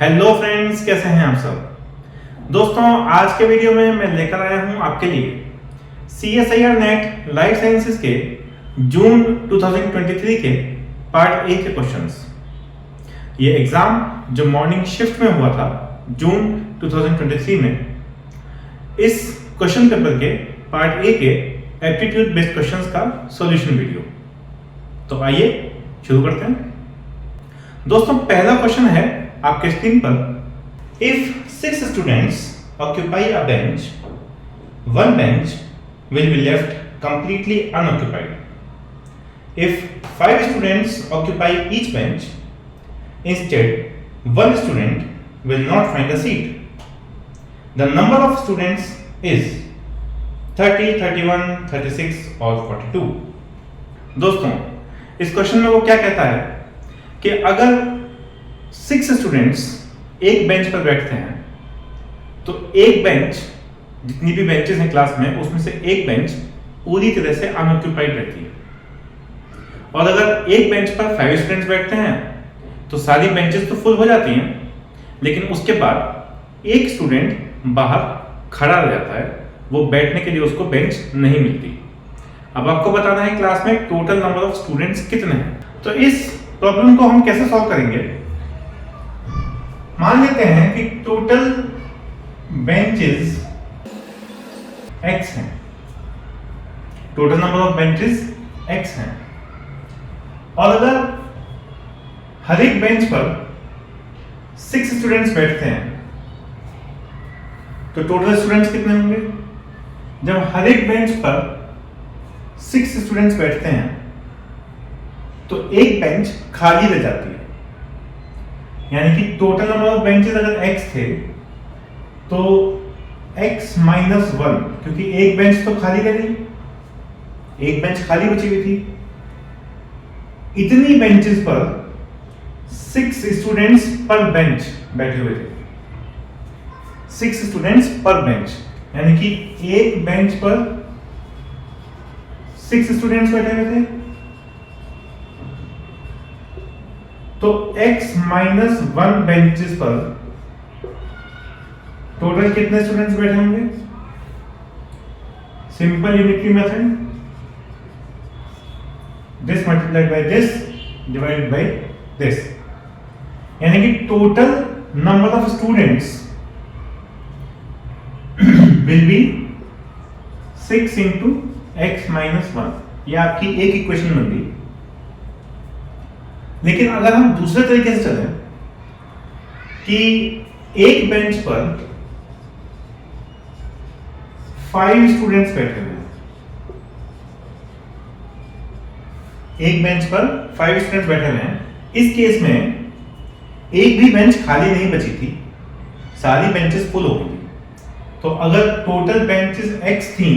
Hello friends, कैसे हैं आप सब। दोस्तों, आज के वीडियो में मैं लेकर आया हूं आपके लिए CSIR नेट लाइफ साइंसेज के जून 2023 के पार्ट ए के क्वेश्चंस। ये एग्जाम जो मॉर्निंग शिफ्ट में हुआ था जून 2023 में, इस क्वेश्चन पेपर के पार्ट ए के एप्टीट्यूड बेस्ड क्वेश्चंस का सॉल्यूशन वीडियो। तो आइए शुरू करते हैं। दोस्तों, पहला क्वेश्चन है आपके स्क्रीन पर। If 6 students occupy a bench, one bench will be left completely unoccupied. If 5 students occupy each bench, instead one student will not find a seat. The number of students is 30, 31, 36 और 42. दोस्तों, इस question में वो क्या कहता है कि अगर 6 स्टूडेंट्स एक बेंच पर बैठते हैं तो एक बेंच, जितनी भी बेंचेस हैं क्लास में, उसमें से एक बेंच पूरी तरह से अनऑक्यूपाइड रहती है। और अगर एक बेंच पर 5 स्टूडेंट्स बैठते हैं तो सारी बेंचेस तो फुल हो जाती हैं, लेकिन उसके बाद एक स्टूडेंट बाहर खड़ा रह जाता है, वो बैठने के लिए उसको बेंच नहीं मिलती। अब आपको बताना है क्लास में टोटल नंबर ऑफ स्टूडेंट्स कितने हैं। तो इस प्रॉब्लम को हम कैसे सॉल्व करेंगे। मान लेते हैं कि टोटल बेंचेस x हैं, total number of benches x हैं, और अगर हर एक बेंच पर 6 स्टूडेंट्स बैठते हैं तो टोटल स्टूडेंट्स कितने होंगे। जब हर एक बेंच पर 6 स्टूडेंट्स बैठते हैं तो एक बेंच खाली रह जाती है, यानी कि टोटल नंबर ऑफ बेंचेस अगर x थे तो x माइनस 1, क्योंकि एक बेंच तो खाली रह गई, एक बेंच खाली बची हुई थी। इतनी बेंचेस पर 6 स्टूडेंट्स पर बेंच बैठे हुए थे, 6 स्टूडेंट्स पर बेंच, यानी कि एक बेंच पर 6 स्टूडेंट्स बैठे हुए थे। तो x माइनस 1 बेंचेस पर टोटल कितने स्टूडेंट्स बैठे होंगे। Simple unitary method, this multiplied by this divided by this, यानी कि total number of students will be 6 into x minus 1। ये आपकी एक इक्वेशन बन गई। लेकिन अगर हम दूसरे तरीके से चलें कि एक बेंच पर 5 स्टूडेंट्स बैठे हुए हैं, एक बेंच पर 5 स्टूडेंट्स बैठे हुए हैं, इस केस में एक भी बेंच खाली नहीं बची थी, सारी बेंचेस फुल हो गई थी। तो अगर टोटल बेंचेस x थी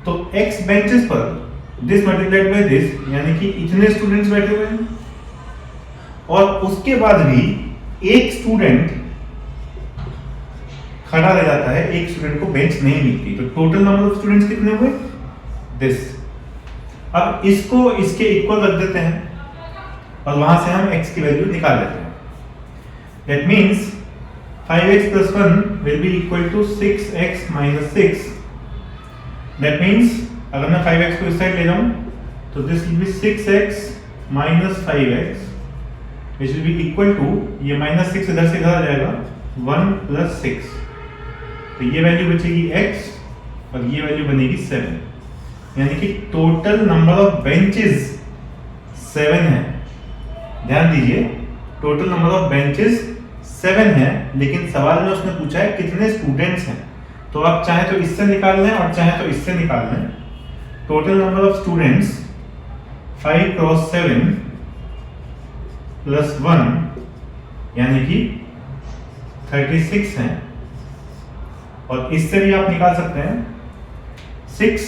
तो x बेंचेस पर दिस मल्टीप्लाइड बाय दिस, यानी कि इतने स्टूडेंट्स बैठे हुए हैं, और उसके बाद भी एक स्टूडेंट खड़ा रह जाता है, एक स्टूडेंट को बेंच नहीं मिलती। तो टोटल नंबर ऑफ स्टूडेंट्स कितने हुए, दिस। अब इसको इसके इक्वल रख देते हैं और वहां से हम x की वैल्यू निकाल लेते हैं। That means 5x plus 1 will be equal to 6x minus 6। That means अगर मैं 5x को इस साइड ले जाऊं तो this will B 6x minus 5x which will be equal to, ये minus 6 इधर से इधर आ जाएगा, 1 plus 6। तो ये वैल्यू बचेगी x और ये वैल्यू बनेगी 7, यानी कि टोटल नंबर ऑफ बेंचेस 7 है। ध्यान दीजिए, टोटल नंबर ऑफ बेंचेस 7 है, लेकिन सवाल में उसने पूछा है कितने स्टूडेंट्स हैं। तो आप चाहे तो इससे निकाल लें और चाहे तो इससे निकाल लें। Total number of students 5 cross 7 plus 1, यानी कि 36 हैं, और इससे भी आप निकाल सकते हैं 6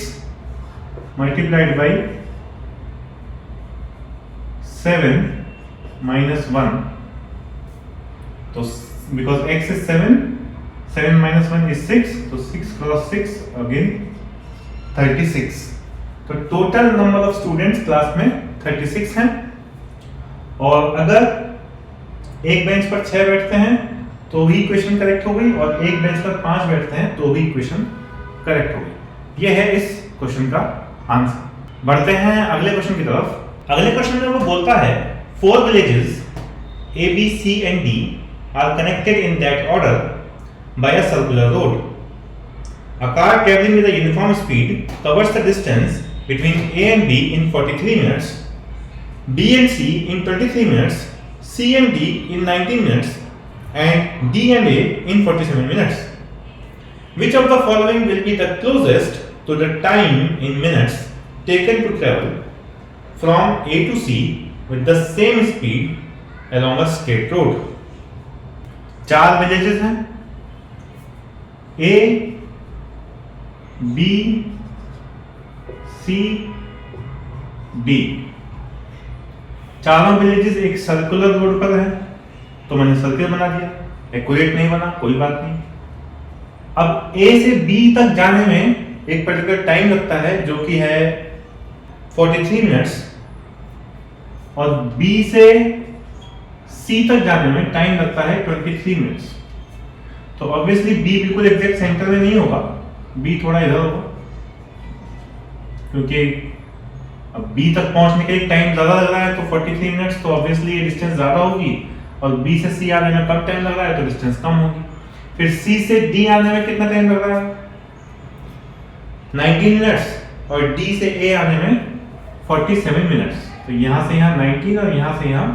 मल्टीप्लाइड बाई 7 माइनस 1। तो because x is 7 minus 1 is 6, तो 6 क्रॉस 6 अगेन 36। तो total number of students class में 36 हैं। और अगर एक बेंच पर 6 बैठते हैं तो भी इक्वेशन करेक्ट हो गई, और एक बेंच पर 5 बैठते हैं तो भी इक्वेशन करेक्ट हो गई। ये है इस क्वेश्चन का आंसर। बढ़ते हैं अगले क्वेश्चन की तरफ। अगले क्वेश्चन में वो बोलता है 4 villages A, B, C and D are connected in that order by a circular road. A car traveling with a uniform speed covers the distance between A and B in 43 minutes, B and C in 23 minutes, C and D in 19 minutes, and D and A in 47 minutes. Which of the following will be the closest to the time in minutes taken to travel from A to C with the same speed along a straight road? 4 villages हैं, A, B, C, D। चारों villages एक circular road पर है, तो मैंने circle बना दिया। Accurate नहीं बना, कोई बात नहीं। अब A से B तक जाने में एक पर्टिकुलर टाइम लगता है जो कि है 43 मिनट्स, और B से C तक जाने में टाइम लगता है 23 मिनट्स। तो ऑब्वियसली B बिल्कुल एग्जैक्ट सेंटर में नहीं होगा, B थोड़ा इधर होगा, क्योंकि अब B तक पहुंचने के लिए टाइम ज्यादा लग रहा है, तो 43 मिनट्स, तो ऑब्वियसली ये डिस्टेंस ज्यादा होगी, और B से C आने में कम टाइम लग रहा है तो डिस्टेंस कम होगी। फिर C से D आने में कितना टाइम लग रहा है? 19 मिनट्स, और D से A आने में 47 मिनट्स। तो यहाँ से यहाँ 19 और यहाँ से यहाँ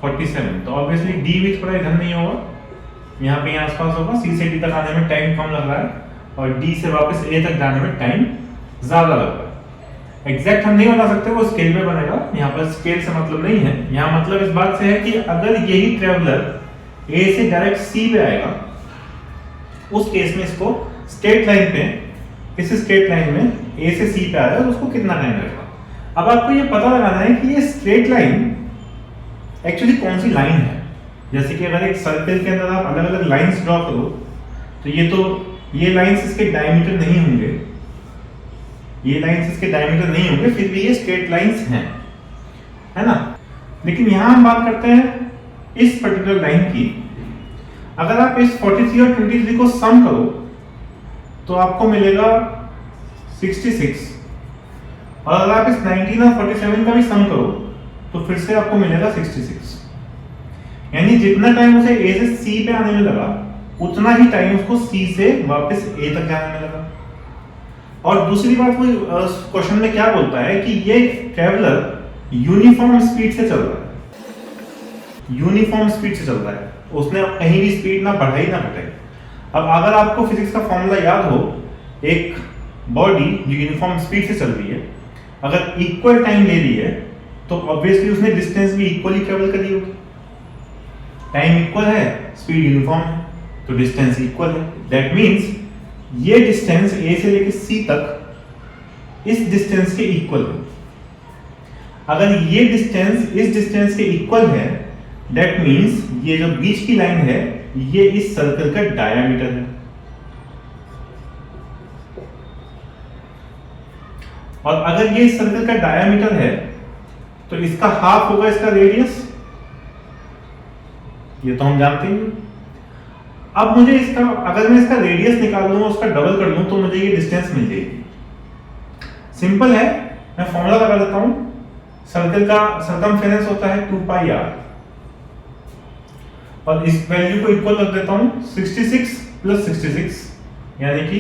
47, तो ऑब्वियसली D भी थोड़ा इधर नहीं होगा, यहाँ पे यहाँ आसपास होगा। C से D तक आने में टाइम कम लग रहा है, और D से वापस A तक जाने में टाइम ज्यादा लग रहा है। एग्जैक्ट हम नहीं बना सकते, वो स्केल में बनेगा, यहाँ पर स्केल से मतलब नहीं है। यहाँ मतलब इस बात से है कि अगर यही ट्रेवलर A से डायरेक्ट C पे आएगा, उस केस में इसको स्ट्रेट लाइन पे, इस स्ट्रेट लाइन में A से C पे आएगा तो उसको कितना टाइम लगेगा। अब आपको ये पता लगाना है कि ये स्ट्रेट लाइन एक्चुअली कौन सी लाइन है। जैसे कि अगर एक सर्कल के अंदर आप अलग अलग लाइंस ड्रॉ करो, तो ये लाइंस इसके डायमीटर नहीं होंगे, ये लाइंस इसके डायमीटर नहीं होंगे, फिर भी ये स्ट्रेट लाइंस हैं, है ना। लेकिन यहां हम बात करते हैं इस पर्टिकुलर लाइन की। अगर आप इस 43 और 23 को सम करो तो आपको मिलेगा 66, और अगर आप इस 19 और 47 का भी सम करो तो फिर से आपको मिलेगा 66। यानी जितना टाइम उसे A से C पे आने में लगा, उतना ही टाइम उसको C से वापस A तक जाने में लगा। और दूसरी बात, वो क्वेश्चन में क्या बोलता है कि ये ट्रैवलर यूनिफॉर्म स्पीड से चल रहा है, यूनिफॉर्म स्पीड से चल रहा है, उसने कहीं भी स्पीड ना बढ़ाई ना घटाई। अब अगर आपको फिजिक्स का फॉर्मूला याद हो, एक बॉडी जो यूनिफॉर्म स्पीड से चल रही है, अगर इक्वल टाइम ले रही है, तो ऑब्वियसली उसने डिस्टेंस भी इक्वली ट्रेवल करी होगी। टाइम इक्वल है, स्पीड यूनिफॉर्म है, तो डिस्टेंस इक्वल है। दैट मींस ये डिस्टेंस A से लेकर C तक इस डिस्टेंस के इक्वल है। अगर ये डिस्टेंस इस डिस्टेंस के इक्वल है, दैट मींस ये जो बीच की लाइन है, ये इस सर्कल का डायमीटर है। और अगर ये इस सर्कल का डायमीटर है, तो इसका हाफ होगा इसका रेडियस, ये तो हम जानते हैं। अब मुझे इसका, अगर मैं इसका रेडियस निकाल लूं, उसका डबल कर लूं, तो मुझे ये डिस्टेंस मिल जाएगी। सिंपल है, मैं फॉर्मूला लगा देता हूं। सर्कल का सर्कमफेरेंस होता है 2 पाई r, और इस वैल्यू को इक्वल रख देता हूं 66 प्लस 66, यानी कि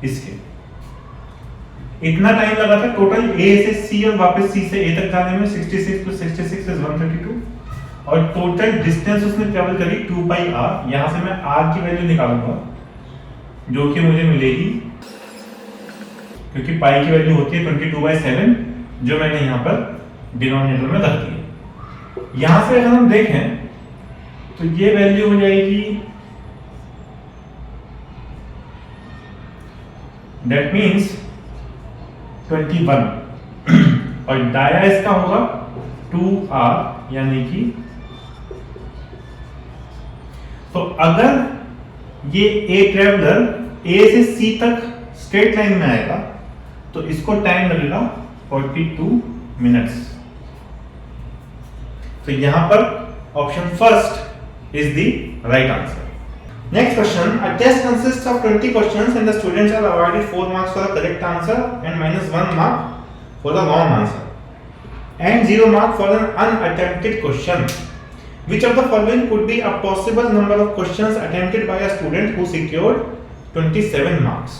इसके इतना टाइम लगा था टोटल A से C और वापस C से A तक जाने में। 66 प्लस 66 इज 132, और टोटल डिस्टेंस उसने ट्रेवल करी 2 पाई r। यहां से मैं r की वैल्यू निकालूंगा, जो कि मुझे मिलेगी, क्योंकि पाई की वैल्यू होती है 22/7, जो मैंने यहां पर डिनोमिनेटर में रख दी। यहां से अगर हम देखें तो ये वैल्यू हो जाएगी, दैट मींस 21, और डाया इसका होगा 2r, यानी कि, तो अगर ये A ट्रेवलर A से C तक स्ट्रेट लाइन में आएगा, तो इसको टाइम लगेगा 42 मिनट्स। तो यहाँ पर option first is the right answer. Next question. A test consists of 20 questions and the students are awarded 4 marks for the correct answer and minus 1 mark for the wrong answer and 0 mark for an unattempted question. Which of the following could be a possible number of questions attempted by a student who secured 27 marks?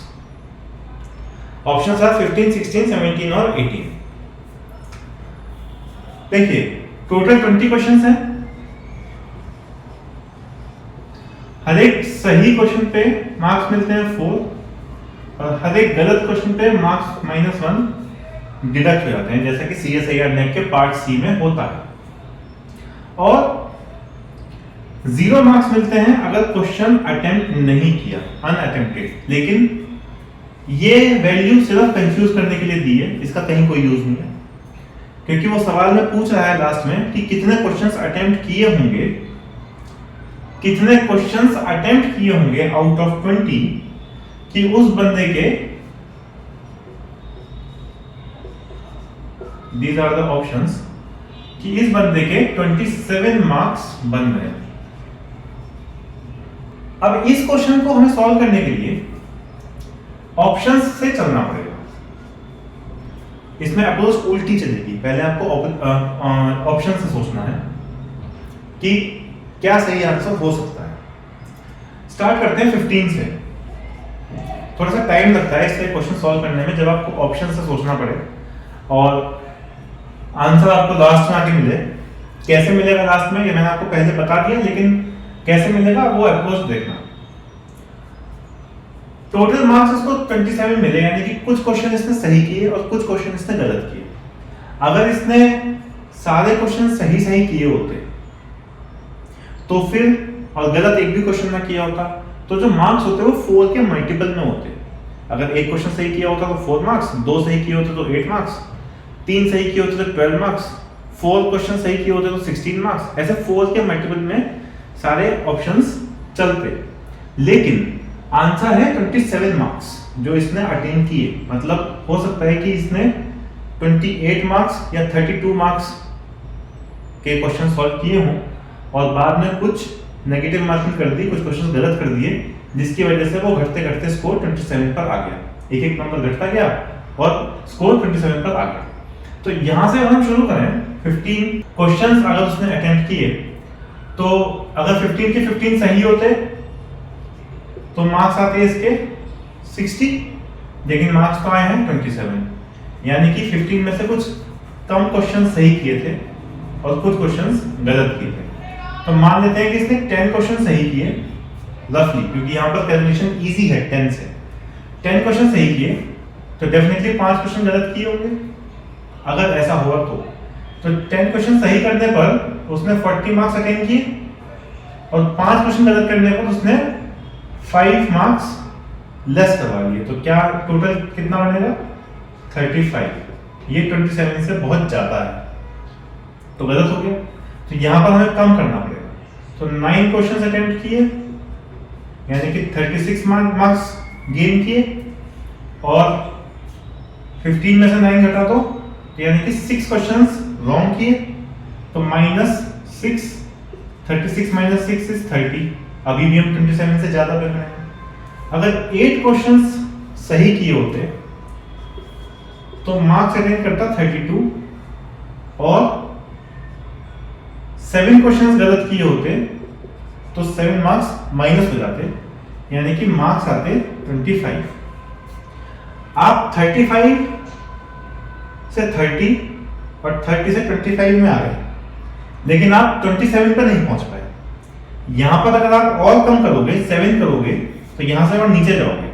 Options are 15, 16, 17 और 18. देखिए total 20 questions हैं. हर एक सही question पे marks मिलते हैं 4 और हर एक गलत क्वेश्चन पे मार्क्स -1 डिडक्ट हो जाते हैं, जैसा कि CSIR नेट के पार्ट सी में होता है. और 0 मार्क्स मिलते हैं अगर क्वेश्चन अटेम्प्ट नहीं किया, अनअटेम्प्टेड. लेकिन ये वैल्यू सिर्फ कंफ्यूज करने के लिए दी है, इसका कहीं कोई यूज नहीं है, क्योंकि वो सवाल में पूछ रहा है लास्ट में कि कितने क्वेश्चंस अटेम्प्ट किए होंगे, कितने क्वेश्चंस अटेम्प्ट किए होंगे आउट ऑफ 20 कि उस बंदे के, दीज आर द ऑप्शंस, कि इस बंदे के 27 मार्क्स बन रहे. अब इस क्वेश्चन को हमें सॉल्व करने के लिए ऑप्शंस से चलना पड़ेगा. इसमें अप्रोच उल्टी चलेगी. पहले आपको ऑप्शन से सोचना है कि क्या सही आंसर हो सकता है. स्टार्ट करते हैं 15 से. थोड़ा सा टाइम लगता है इससे क्वेश्चन सॉल्व करने में, जब आपको ऑप्शन से सोचना पड़े और आंसर आपको लास्ट में आके मिले. कैसे मिलेगा लास्ट में ये मैंने आपको पहले बता दिया, लेकिन कैसे मिलेगा वो अप्रोच देखना. टोटल मार्क्स इसको 27 मिले, यानी कि कुछ क्वेश्चन इसने सही किए और कुछ क्वेश्चन इसने गलत किए. अगर इसने सारे क्वेश्चन सही किए होते तो फिर, और गलत एक भी क्वेश्चन ना किया होता, तो जो मार्क्स होते वो 4 के मल्टीपल में होते. अगर एक क्वेश्चन सही किया होता तो 4 मार्क्स, 2 सही किए होते तो 8 मार्क्स, 3 सही किए होते तो 12 मार्क्स, 4 क्वेश्चन सही किए होते तो 16 मार्क्स. ऐसे 4 के मल्टीपल में सारे ऑप्शंस चलते. लेकिन आंसर है 27 मार्क्स जो इसने अटेन किए. मतलब हो सकता है कि इसने 28 मार्क्स या 32 मार्क्स के क्वेश्चन सॉल्व किए हों और बाद में कुछ नेगेटिव मार्किंग कर दी, कुछ क्वेश्चन गलत कर दिए, जिसकी वजह से वो घटते घटते स्कोर 27 पर आ गया. एक नंबर घटता गया और स्कोर 27 पर आ गया. तो यहां से हम शुरू करें. 15 क्वेश्चंस अगर उसने अटेम्प्ट किए, तो अगर 15 के 15 सही होते तो मार्क्स आते इसके 60, लेकिन मार्क्स तो आए हैं 27. यानी कि 15 में से कुछ कम क्वेश्चन सही किए थे और कुछ क्वेश्चंस गलत किए थे. तो मान लेते हैं कि इसने 10 क्वेश्चन सही किए रफली, क्योंकि यहाँ पर कैलकुलेशन इजी है. 10 से 10 क्वेश्चन सही किए तो डेफिनेटली 5 क्वेश्चन गलत किए होंगे. अगर ऐसा हुआ तो 10 क्वेश्चन सही करने पर उसने 40 मार्क्स अटेन किए और 5 क्वेश्चन गलत करने पर उसने 5 मार्क्स लेस करवा लिए. तो क्या टोटल कितना बनेगा? 35. ये 27 से बहुत ज्यादा है, तो गलत हो गया. तो यहां पर हमें कम करना पड़ेगा. तो 9 क्वेश्चंस अटेम्प्ट किए, यानी कि 36 मार्क्स गेन किए, और 15 में से 9 घटा दो, यानी कि 6 क्वेश्चंस रॉन्ग किए, तो -6. 36 - 6 इज 30. अभी भी हम 27 से ज्यादा कर रहे हैं. अगर 8 क्वेश्चंस सही किए होते तो मार्क्स अटेन करता 32, और 7 क्वेश्चंस गलत किए होते तो 7 मार्क्स माइनस हो जाते, यानी कि मार्क्स आते 25. आप 35 से 30 और 30 से 25 में आ गए, लेकिन आप 27 पर नहीं पहुंच पाए. यहां पर अगर आप और कम करोगे, 7 करोगे, तो यहां से और नीचे जाओगे.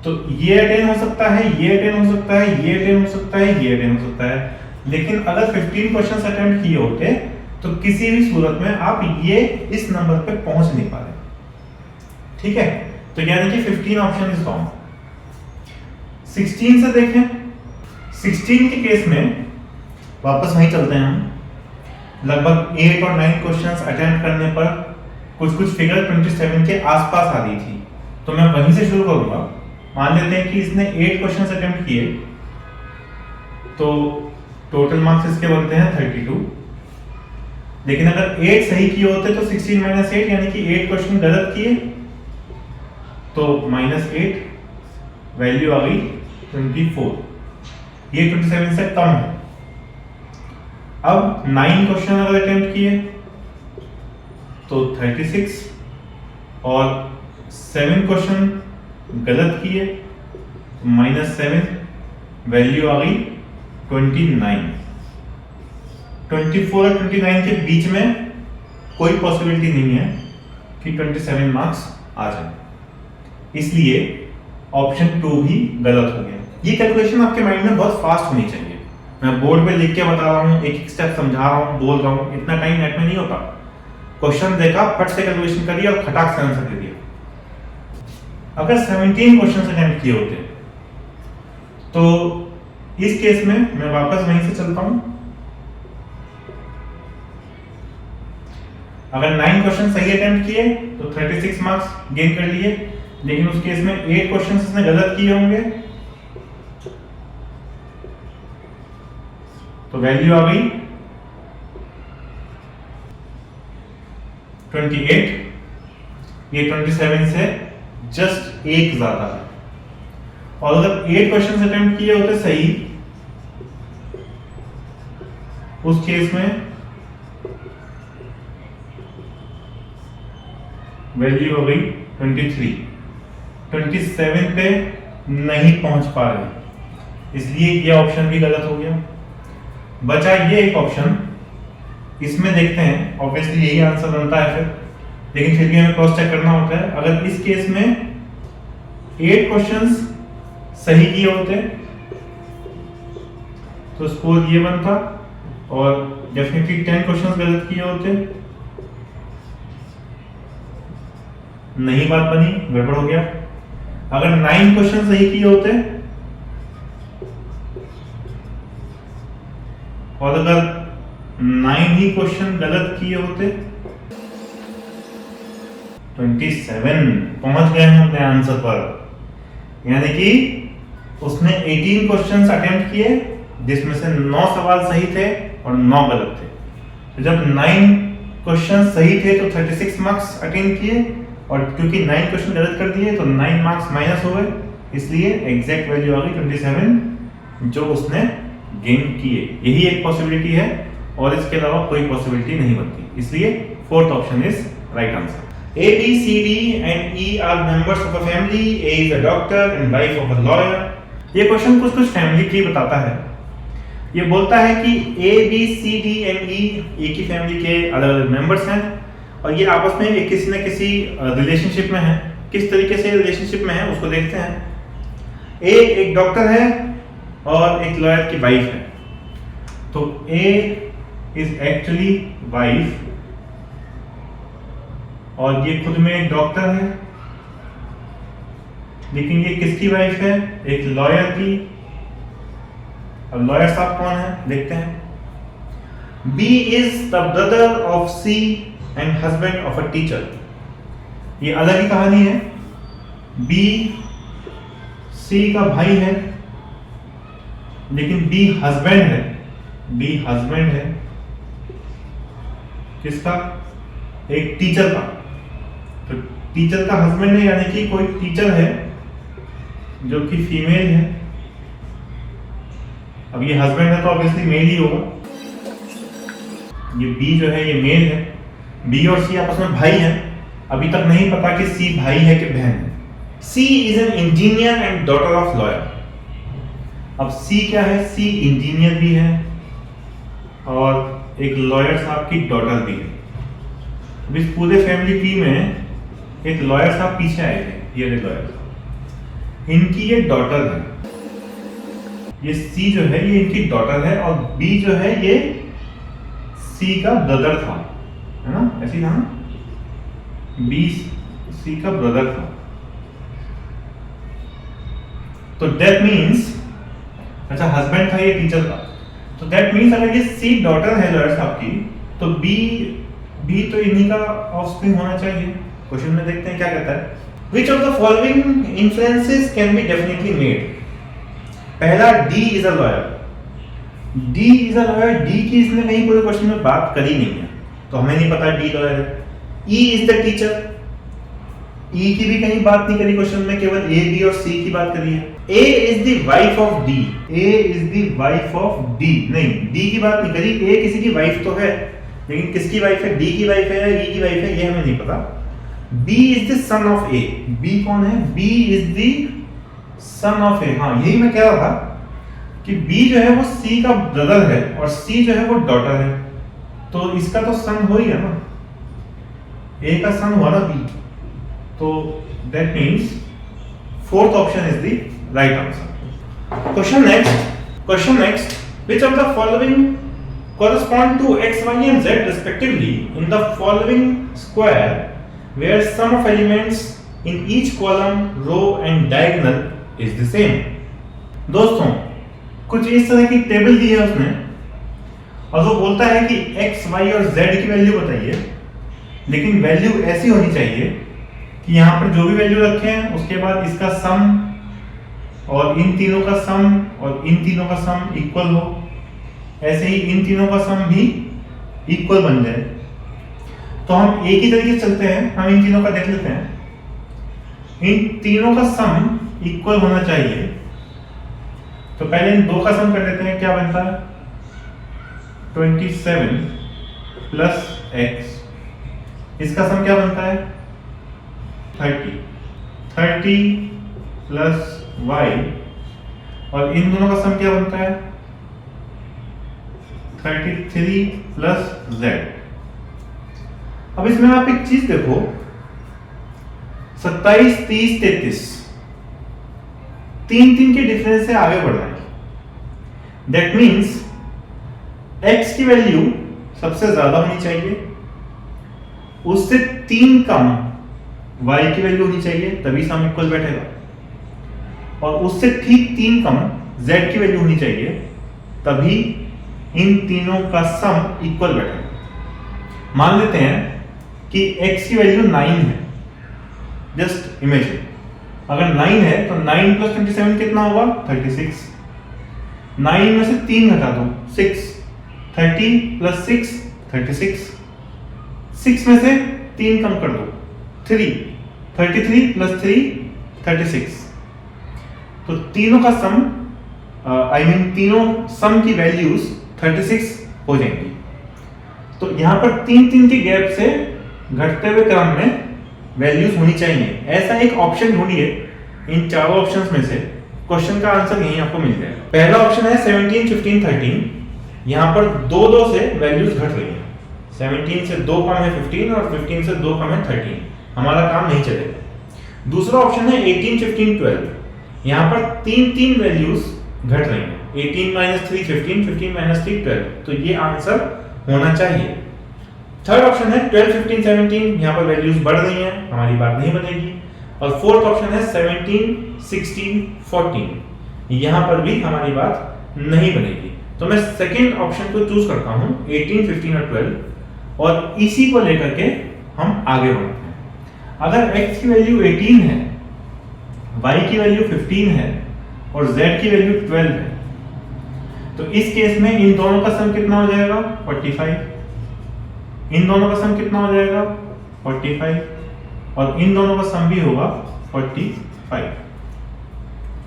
तो ये अटेन हो सकता है, ये अटेन हो सकता है, ये अटेन हो सकता है, ये अटेन हो सकता है. लेकिन अगर 15 क्वेश्चंस अटेम्प्ट किए होते तो किसी भी सूरत में आप ये इस नंबर पे पहुंच नहीं पा रहे. ठीक है, तो यानी कि 15 ऑप्शन इज रॉन्ग. 16 से देखें. 16 के केस में वापस वहीं चलते हैं हम. लगभग 8 और 9 क्वेश्चंस अटेम्प्ट करने पर कुछ फिगर 27 के आसपास आ रही थी, तो मैं वहीं से शुरू करूंगा. मान लेते हैं कि इसने 8 क्वेश्चंस अटेम्प्ट किए, तो टोटल मार्क्स इसके बनते हैं 32। लेकिन अगर 8 सही किए होते तो 16 माइनस 8 यानी कि 8 क्वेश्चन गलत किए तो -8, वैल्यू आ गई 24। ये 27 से कम है। अब 9 क्वेश्चन अगर अटेम्प्ट किए तो 36 और 7 क्वेश्चन गलत किए तो -7, वैल्यू आ गई 29। 24 और 29 के बीच में कोई पॉसिबिलिटी नहीं है कि 27 मार्क्स आ जाए, इसलिए ऑप्शन 2 भी गलत हो गया। ये कैलकुलेशन आपके माइंड में बहुत फास्ट होनी चाहिए। मैं बोर्ड पे लिख के बता रहा हूँ, एक एक स्टेप समझा रहा हूँ, बोल रहा हूँ, इतना टाइम नेट में नहीं होता। क्वेश्चन देखा, फट से कैलकुलेशन करिए और खटाक से आंसर दे दिया। अगर 17 क्वेश्चन अटेम्प्ट किए होते तो इस केस में मैं वापस वहीं से चलता हूं। अगर 9 क्वेश्चन सही अटेम्प्ट किए तो 36 मार्क्स गेन कर लिए, लेकिन उस केस में 8 क्वेश्चन इसने गलत किए होंगे तो वैल्यू आ गई 28। ये 27 से जस्ट 1 ज्यादा है। और अगर 8 क्वेश्चन अटेम्प्ट किए होते सही, उस केस में वैल्यू हो गई 23। 27 पे नहीं पहुंच पा रहे, इसलिए ये ऑप्शन भी गलत हो गया। बचा ये एक ऑप्शन, इसमें देखते हैं, ऑब्वियसली यही आंसर बनता है फिर, लेकिन फिर भी हमें क्रॉस चेक करना होता है। अगर इस केस में 8 क्वेश्चंस सही किए होते तो स्कोर ये बनता, और डेफिनेटली 10 क्वेश्चंस गलत किए होते, नहीं बात बनी, गड़बड़ हो गया। अगर 9 क्वेश्चन सही किए होते और अगर 9 ही क्वेश्चन गलत किए होते 27 पहुंच गए हम अपने आंसर पर। यानी कि उसने 18 क्वेश्चंस अटेम्प्ट किए जिसमें से 9 सवाल सही थे और 9 गलत थे। तो जब 9 क्वेश्चन सही थे तो 36 मार्क्स अटेन किए, और क्योंकि 9 क्वेश्चन गलत कर दिए तो 9 मार्क्स माइनस हो गए, इसलिए एग्जैक्ट वैल्यू आ गई 27 जो उसने गेन किए। यही एक पॉसिबिलिटी है और इसके अलावा कोई पॉसिबिलिटी नहीं बनती, इसलिए fourth option is right answer. A, B, C, D and E are members of a family. A is a doctor and wife of a lawyer. ये क्वेश्चन कुछ फैमिली ट्री बताता है। ये बोलता है कि A, B, C, D and E एक ही family के अलग अलग मेंबर्स हैं और ये आपस में किसी न किसी रिलेशनशिप में है। किस तरीके से रिलेशनशिप में है उसको देखते हैं। A एक डॉक्टर है और एक लॉयर की वाइफ है, तो A इज एक्चुअली वाइफ और ये खुद में एक डॉक्टर है, लेकिन ये किसकी वाइफ है? एक लॉयर की। अब लॉयर साहब कौन है देखते हैं। B is the brother of C and husband of a teacher. ये अलग ही कहानी है। B C का भाई है, लेकिन B हस्बैंड है। B हस्बैंड है किसका? एक टीचर का। तो टीचर का हस्बैंड है, यानी कि कोई टीचर है जो कि फीमेल है। अब ये हस्बैंड है तो ऑब्वियसली मेल ही होगा। ये बी जो है ये मेल है। बी और सी आपस में भाई हैं। अभी तक नहीं पता कि सी भाई है कि बहन है। She is an engineer and daughter of lawyer. अब सी क्या है? सी इंजीनियर भी है और एक लॉयर साहब की डॉटर भी है। अब इस पूरे फैमिली ट्री में एक लॉयर साहब पीछे आए थे। ये लॉयर साहब, इनकी ये डॉटर है। ये सी जो है ये इनकी डॉटर है और बी जो है ये सी का ब्रदर था, है ना? ऐसी था ना, बी सी का ब्रदर था। तो दैट मीन्स, अच्छा हस्बैंड था ये टीचर का, तो दैट मीन्स अगर ये सी डॉटर है लॉयर साहब की तो बी तो इन्हीं का ऑफस्प्रिंग होना चाहिए। क्वेश्चन में देखते हैं क्या कहता है। Which of the following inferences can be definitely made? पहला, D is a lawyer। D is a lawyer, D की इसने कहीं पूरे क्वेश्चन में बात करी नहीं है, तो हमें नहीं पता डी लॉयर है। ई इज द टीचर, ई की भी कहीं बात नहीं करी क्वेश्चन में, केवल ए बी और सी की बात करी है। A is the wife of D, A is the wife of D, नहीं डी की बात नहीं करी। ए किसी की वाइफ तो है, लेकिन किसकी वाइफ है, डी की वाइफ है या ई की वाइफ है, ये हमें नहीं पता। B is the son of A, B कौन है, B is the son of A, हाँ यही मैं कह रहा था कि बी जो है वो सी का ब्रदर है और सी जो है वो डॉटर है, तो इसका तो सन हो ही है ना, ए का सन हुआ ना बी, तो that means fourth option is the right answer. Question next, which of the following correspond to x, y and z respectively in the following square where sum of elements in each column, row and diagonal is the same। दोस्तों कुछ इस तरह की table दी है उसने और वो बोलता है कि x, y और z की वैल्यू बताइए, लेकिन वैल्यू ऐसी होनी चाहिए कि यहाँ पर जो भी वैल्यू रखे हैं उसके बाद इसका सम और इन तीनों का सम और इन तीनों का सम इक्वल हो, ऐसे ही इन तीनों का सम भी इक्वल बन जाए। तो हम एक ही तरीके से चलते हैं, हम इन तीनों का देख लेते हैं। इन तीनों का सम इक्वल होना चाहिए, तो पहले इन दो का सम कर लेते हैं, क्या बनता है 27 प्लस x, इसका सम क्या बनता है 30 प्लस y, और इन दोनों का सम क्या बनता है 33 प्लस z। अब इसमें आप एक चीज देखो, 27, 30, 33 तीन के डिफरेंस से आगे बढ़ रहे हैं। दैट मीन्स x की वैल्यू सबसे ज्यादा होनी चाहिए, उससे 3 कम y की वैल्यू होनी चाहिए, तभी सम इक्वल बैठेगा, और उससे ठीक 3 कम z की वैल्यू होनी चाहिए, तभी इन तीनों का सम इक्वल बैठेगा। मान लेते हैं कि x की वैल्यू 9 है, जस्ट इमेजिन अगर 9 है तो 9 प्लस 27 कितना होगा 36, 9 में से 3 घटा दो 6, 30 प्लस 6 36, 6 में से 3 कम कर दो 3, 33 प्लस 3 36, तो तीनों का सम तीनों सम की वैल्यूज 36 हो जाएंगी। तो यहां पर 3 के गैप से घटते हुए क्रम में वैल्यूज होनी चाहिए। ऐसा एक ऑप्शन ढूंढिए इन चारों ऑप्शंस में से, क्वेश्चन का आंसर यहीं आपको मिल जाएगा। पहला ऑप्शन है 17, 15, 13, यहां पर 2 से वैल्यूज घट रही है, 17 से 2 कम है 15 और 15 से 2 कम है 13, हमारा काम नहीं चलेगा। दूसरा ऑप्शन है 18, 15, 12, यहाँ पर 3 वैल्यूज घट रही हैं, 18 माइनस 3 15, 15 माइनस 3 12, तो ये आंसर होना चाहिए। थर्ड ऑप्शन है 12, 15, 17, यहाँ पर वैल्यूज बढ़ रही हैं, हमारी बात नहीं बनेगी। और फोर्थ ऑप्शन है 17, 16, 14, यहाँ पर भी हमारी बात नहीं बनेगी। तो मैं सेकेंड ऑप्शन को चूज करता हूँ 18, 15 और 12, और इसी को लेकर के हम आगे बढ़ते हैं। अगर x की वैल्यू 18 है, y की वैल्यू 15 है और z की वैल्यू 12 है, तो इस केस में इन दोनों का सम कितना हो जाएगा 45, इन दोनों का सम कितना हो जाएगा 45, और इन दोनों का सम भी होगा 45,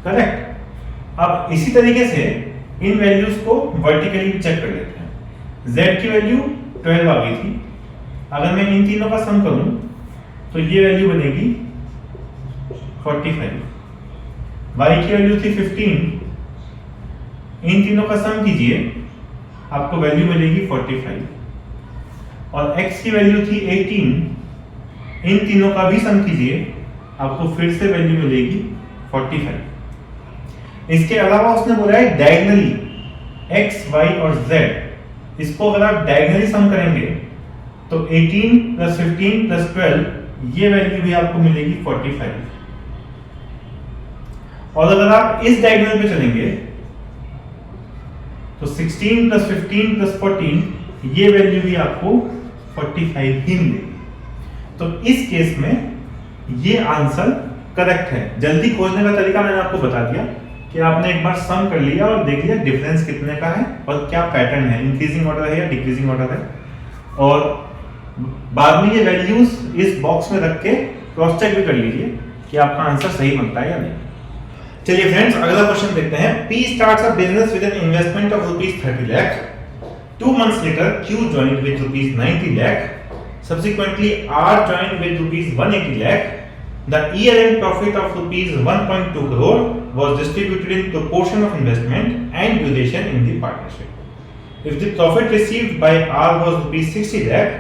करेक्ट। अब इसी तरीके से इन वैल्यूज को वर्टिकली भी चेक कर लेते हैं। z की वैल्यू 12 आ गई थी, अगर मैं इन तीनों का सम करूं तो ये वैल्यू बनेगी 45, y की वैल्यू थी 15, इन तीनों का सम कीजिए आपको वैल्यू मिलेगी 45, और x की वैल्यू थी 18, इन तीनों का भी सम कीजिए आपको फिर से वैल्यू मिलेगी 45। इसके अलावा उसने बोला है डायगोनली x, y और z, इसको अगर आप डायगोनली सम करेंगे तो 18 प्लस 15 प्लस 12, ये वैल्यू भी आपको मिलेगी 45। और अगर आप इस डायगोनल पे चलेंगे तो 16 प्लस 15 प्लस 14, ये वैल्यू भी आपको 45 ही मिलेगी। तो इस केस में ये आंसर करेक्ट है। जल्दी खोजने का तरीका मैंने आपको बता दिया कि आपने एक बार सम कर लिया और देख लिया डिफरेंस कितने का है और क्या पैटर्न है, इंक्रीजिंग ऑर्डर है या डिक्रीजिंग ऑर्डर है, और बाद में ये वैल्यूज इस बॉक्स में रख के क्रॉस चेक भी कर लीजिए कि आपका आंसर सही बनता है या नहीं। चलिए फ्रेंड्स, अगला क्वेश्चन देखते हैं। P starts a business with an investment of rupees 30 lakh. 2 months later, Q joined with rupees 90 lakh. Subsequently, R joined with rupees 180 lakh. The year-end profit of rupees 1.2 crore was distributed in proportion of investment and duration in the partnership. If the profit received by R was rupees 60 lakh,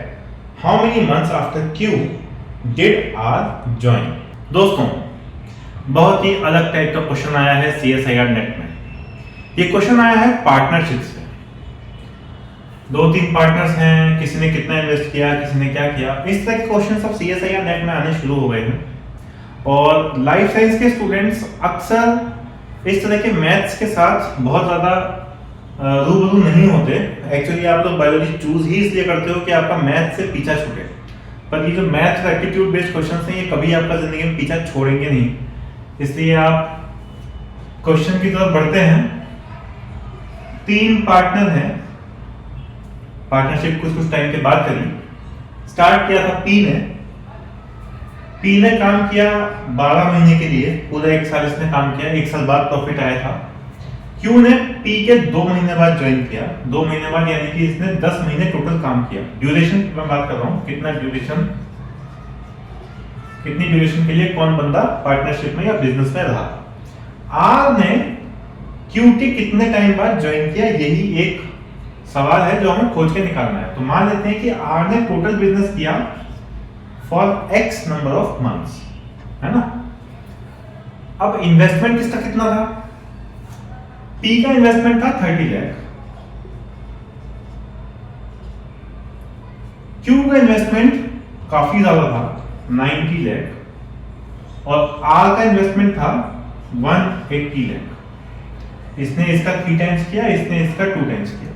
how many months after Q did R join? दोस्तों, बहुत ही अलग type का question आया है CSIR net में। ये question आया है पार्टनरशिप से। 2-3 पार्टनर्स हैं, किसी ने कितना इन्वेस्ट किया, किसी ने क्या किया, इस तरह के क्वेश्चन सब CSIR नेट में आने शुरू हो गए हैं। और लाइफ साइंस के स्टूडेंट्स अक्सर इस तरह के मैथ्स के साथ बहुत ज़्यादा रूबरू नहीं होते। एक्चुअली आप लोग बायोलॉजी चूज ही इसलिए करते हो कि आपका मैथ से पीछा छूटे, पर ये जो मैथ एप्टीट्यूड बेस्ड क्वेश्चन हैं ये कभी आपका जिंदगी में पीछा छोड़ेंगे नहीं। इसलिए आप क्वेश्चन की तरफ बढ़ते हैं। 3 पार्टनर हैं, पार्टनरशिप कुछ टाइम के बाद करी। स्टार्ट किया था पी ने काम किया 12 महीने के लिए, पूरा 1 साल इसने काम किया, 1 साल बाद प्रॉफिट आया था। क्यू ने पी के 2 महीने बाद ज्वाइन किया, 2 महीने बाद, यानी कि इसने 10 महीने टोटल काम किया। ड्यूरेशन की मैं बात कर रहा हूं, कितनी ड्यूरेशन के लिए कौन बंदा पार्टनरशिप में या बिजनेस में रहा। आर ने क्यू के कितने टाइम बाद ज्वाइन किया, यही एक सवाल है जो हमें खोज के निकालना है। तो मान लेते हैं कि आर ने टोटल बिजनेस किया for x number of months, है ना। अब इन्वेस्टमेंट किसका कितना था, पी का इन्वेस्टमेंट था 30 लाख, क्यू का इन्वेस्टमेंट काफी ज्यादा था 90 लाख, और आर का इन्वेस्टमेंट था 180 लाख। इसने इसका 3 टाइम्स किया, इसने इसका 2 टाइम्स किया।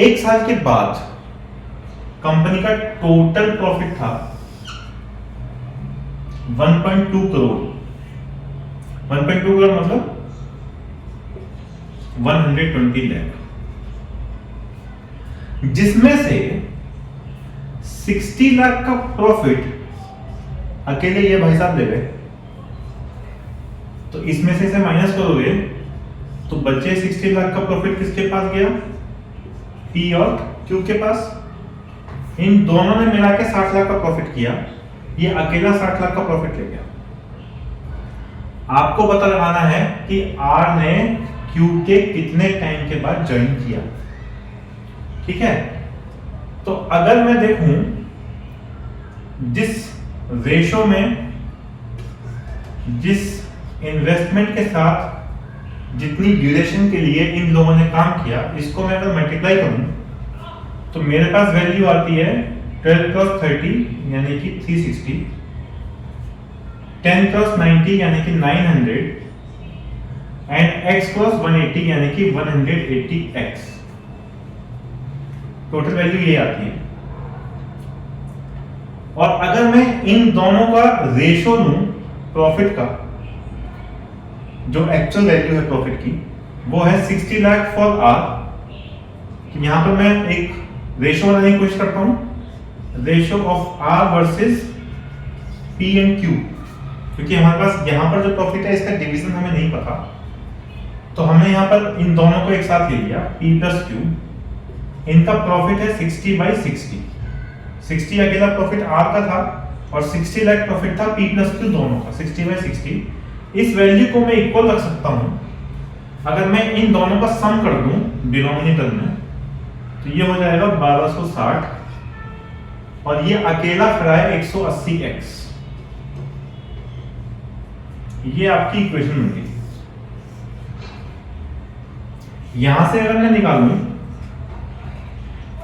1 साल के बाद कंपनी का टोटल प्रॉफिट था 1.2 करोड़। 1.2 करोड़ मतलब 120 लाख, जिसमें से 60 लाख का प्रॉफिट अकेले ये भाई साहब ले गए। तो इसमें से इसे माइनस करोगे तो बचे 60 लाख का प्रॉफिट किसके पास गया, पी और क्यू के पास। इन दोनों ने मिला के 60 लाख का प्रॉफिट किया, ये अकेला 60 लाख का प्रॉफिट ले गया। आपको पता लगाना है कि आर ने क्यू के कितने टाइम के बाद ज्वाइन किया, ठीक है। तो अगर मैं देखूं जिस रेशो में, जिस इन्वेस्टमेंट के साथ जितनी ड्यूरेशन के लिए इन लोगों ने काम किया, इसको मैं अगर मल्टीप्लाई करूं तो मेरे पास वैल्यू आती है 12 क्रॉस 30 यानी कि 360, 10 क्रॉस 90 यानी कि 900, एंड x क्रॉस 180 यानी कि 180x। टोटल वैल्यू ये आती है। और अगर मैं इन दोनों का रेशो लूं प्रॉफिट का, जो एक्चुअल वैल्यू है प्रॉफिट की, वो है 60 लाख फॉर आर। यहां पर मैं एक रेशो बनाने की कोशिश करता हूं, ratio of R versus P and Q, क्योंकि हमारे पास यहां पर जो प्रॉफिट है इसका डिवीजन हमें नहीं पता। तो हमने यहां पर इन दोनों को एक साथ ले लिया, P प्लस Q। इनका प्रॉफिट है 60/60। 60 अकेला प्रॉफिट R का था और 60 लाख प्रॉफिट था P प्लस Q दोनों का, 60/60। इस वैल्यू को मैं इक्वल रख सकता हूं अगर मैं इन दोनों का सम कर दूं डिनोमिनेटर में, तो ये हो जाएगा 1260, और ये अकेला खड़ा है 180x। ये आपकी इक्वेशन होगी। यहां से अगर मैं निकालूं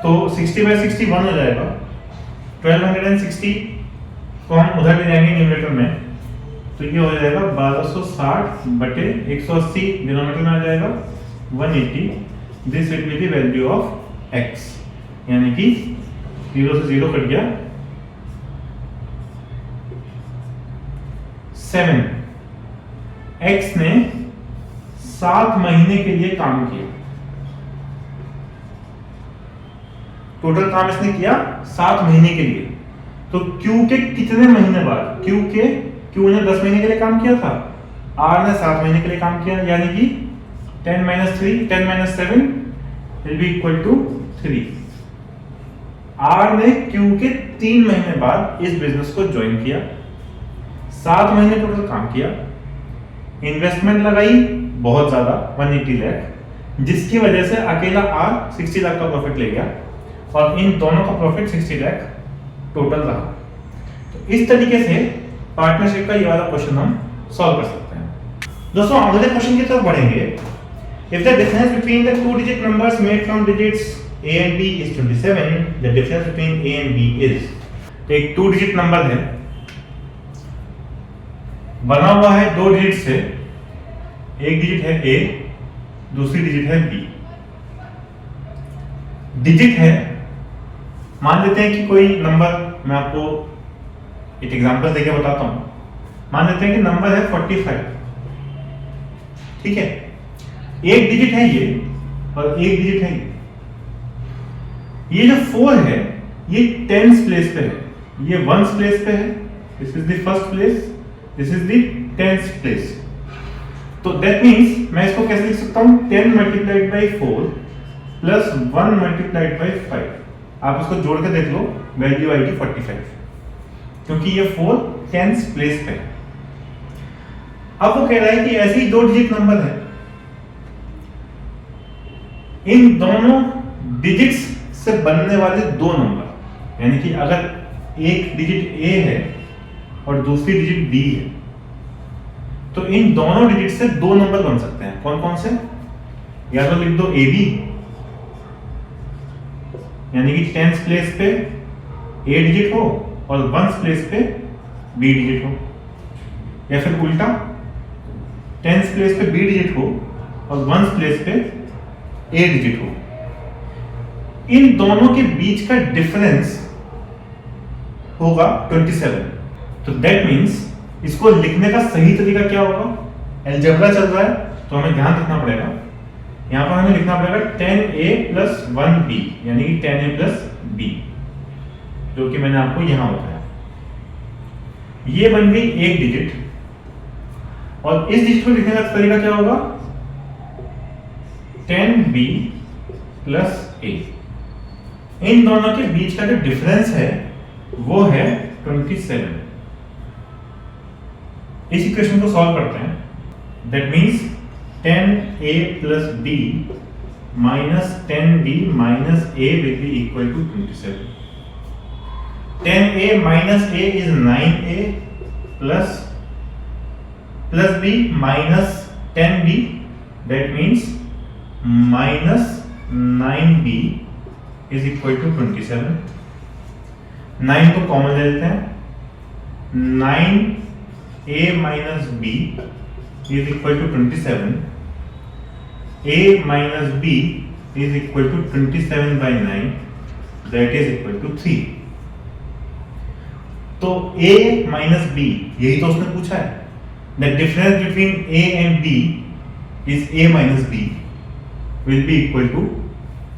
तो 60/60 1 हो जाएगा, 1260 को हम उधर ले जाएंगे न्यूमरेटर में, तो ये हो जाएगा 1260 बटे 180 डिनोमिनेटर में आ जाएगा 180। This will be the value of x, यानी कि 0 से 0 कट गया 7, एक्स ने 7 महीने के लिए काम किया। टोटल काम इसने किया 7 महीने के लिए। तो क्यू के कितने महीने बाद? क्यू ने 10 महीने के लिए काम किया था, आर ने 7 महीने के लिए काम किया, यानी कि 10 - 7 will be equal to 3। Are ने क्यू के 3 महीने बाद इस बिजनेस को ज्वाइन किया, 7 महीने टोटल काम किया, इन्वेस्टमेंट लगाई बहुत ज्यादा 180 लाख, जिसकी वजह से अकेला आर 60 लाख का प्रॉफिट ले गया और इन दोनों का प्रॉफिट 60 लाख टोटल रहा। तो इस तरीके से पार्टनरशिप का ये वाला क्वेश्चन हम सॉल्व कर सकते हैं। दोस्तों अगले क्वेश्चन की तरफ बढ़ेंगे। If the difference between the two digit numbers made from digits a and b is 27, the difference between a and b is, तो एक 2 डिजिट नंबर है, बना हुआ है 2 डिजिट से, एक डिजिट है a, दूसरी डिजिट है b। डिजिट है, मान लेते हैं कि कोई नंबर, मैं आपको एक एग्जांपल देके बताता हूं। मान लेते हैं कि नंबर है 45, ठीक है, एक डिजिट है ये और एक डिजिट है ये जो 4 है ये 10th प्लेस पे है, ये 1st प्लेस पे है, this is the first place, this is the 10th place. तो दैट मींस मैं इसको कैसे लिख सकता हूं? 10 multiplied by 4 plus 1 multiplied by 5। आप इसको जोड़ के देख लो, वैल्यू आएगी 45, क्योंकि ये 4 10th प्लेस पे है। अब वो कह रहा है कि ऐसे ही 2 डिजिट नंबर है, इन दोनों डिजिट्स से बनने वाले 2 नंबर, यानी कि अगर एक डिजिट a है और दूसरी डिजिट b है, तो इन दोनों डिजिट से 2 नंबर बन सकते हैं। कौन कौन से? या तो लिख दो ab, यानी कि 10th प्लेस पे a डिजिट हो और 1st प्लेस पे b डिजिट हो, या फिर उल्टा 10th प्लेस पे b डिजिट हो और 1st प्लेस पे a डिजिट हो। इन दोनों के बीच का डिफरेंस होगा 27। तो दैट मींस इसको लिखने का सही तरीका क्या होगा? अलजेब्रा चल रहा है तो हमें ध्यान रखना पड़ेगा, यहां पर हमें लिखना पड़ेगा 10a + 1b, यानी कि 10a + b, जो कि मैंने आपको यहां बताया। ये बन गई एक डिजिट, और इस डिजिट को लिखने का तरीका क्या होगा? 10b + a। इन दोनों के बीच का जो डिफरेंस है वो है 27। इस इक्वेशन को सॉल्व करते हैं। That means 10a + b - 10b - a will be equal to 27। 10a - a is 9a plus b minus 10b, that means minus 9b is equal to 27। 9 को कॉमन ले लेते हैं, 9a minus b is equal to 27, a minus b is equal to 27 by 9, that is equal to 3। तो a minus b, यही तो उसने पूछा है। The difference between a and b is a minus b will be equal to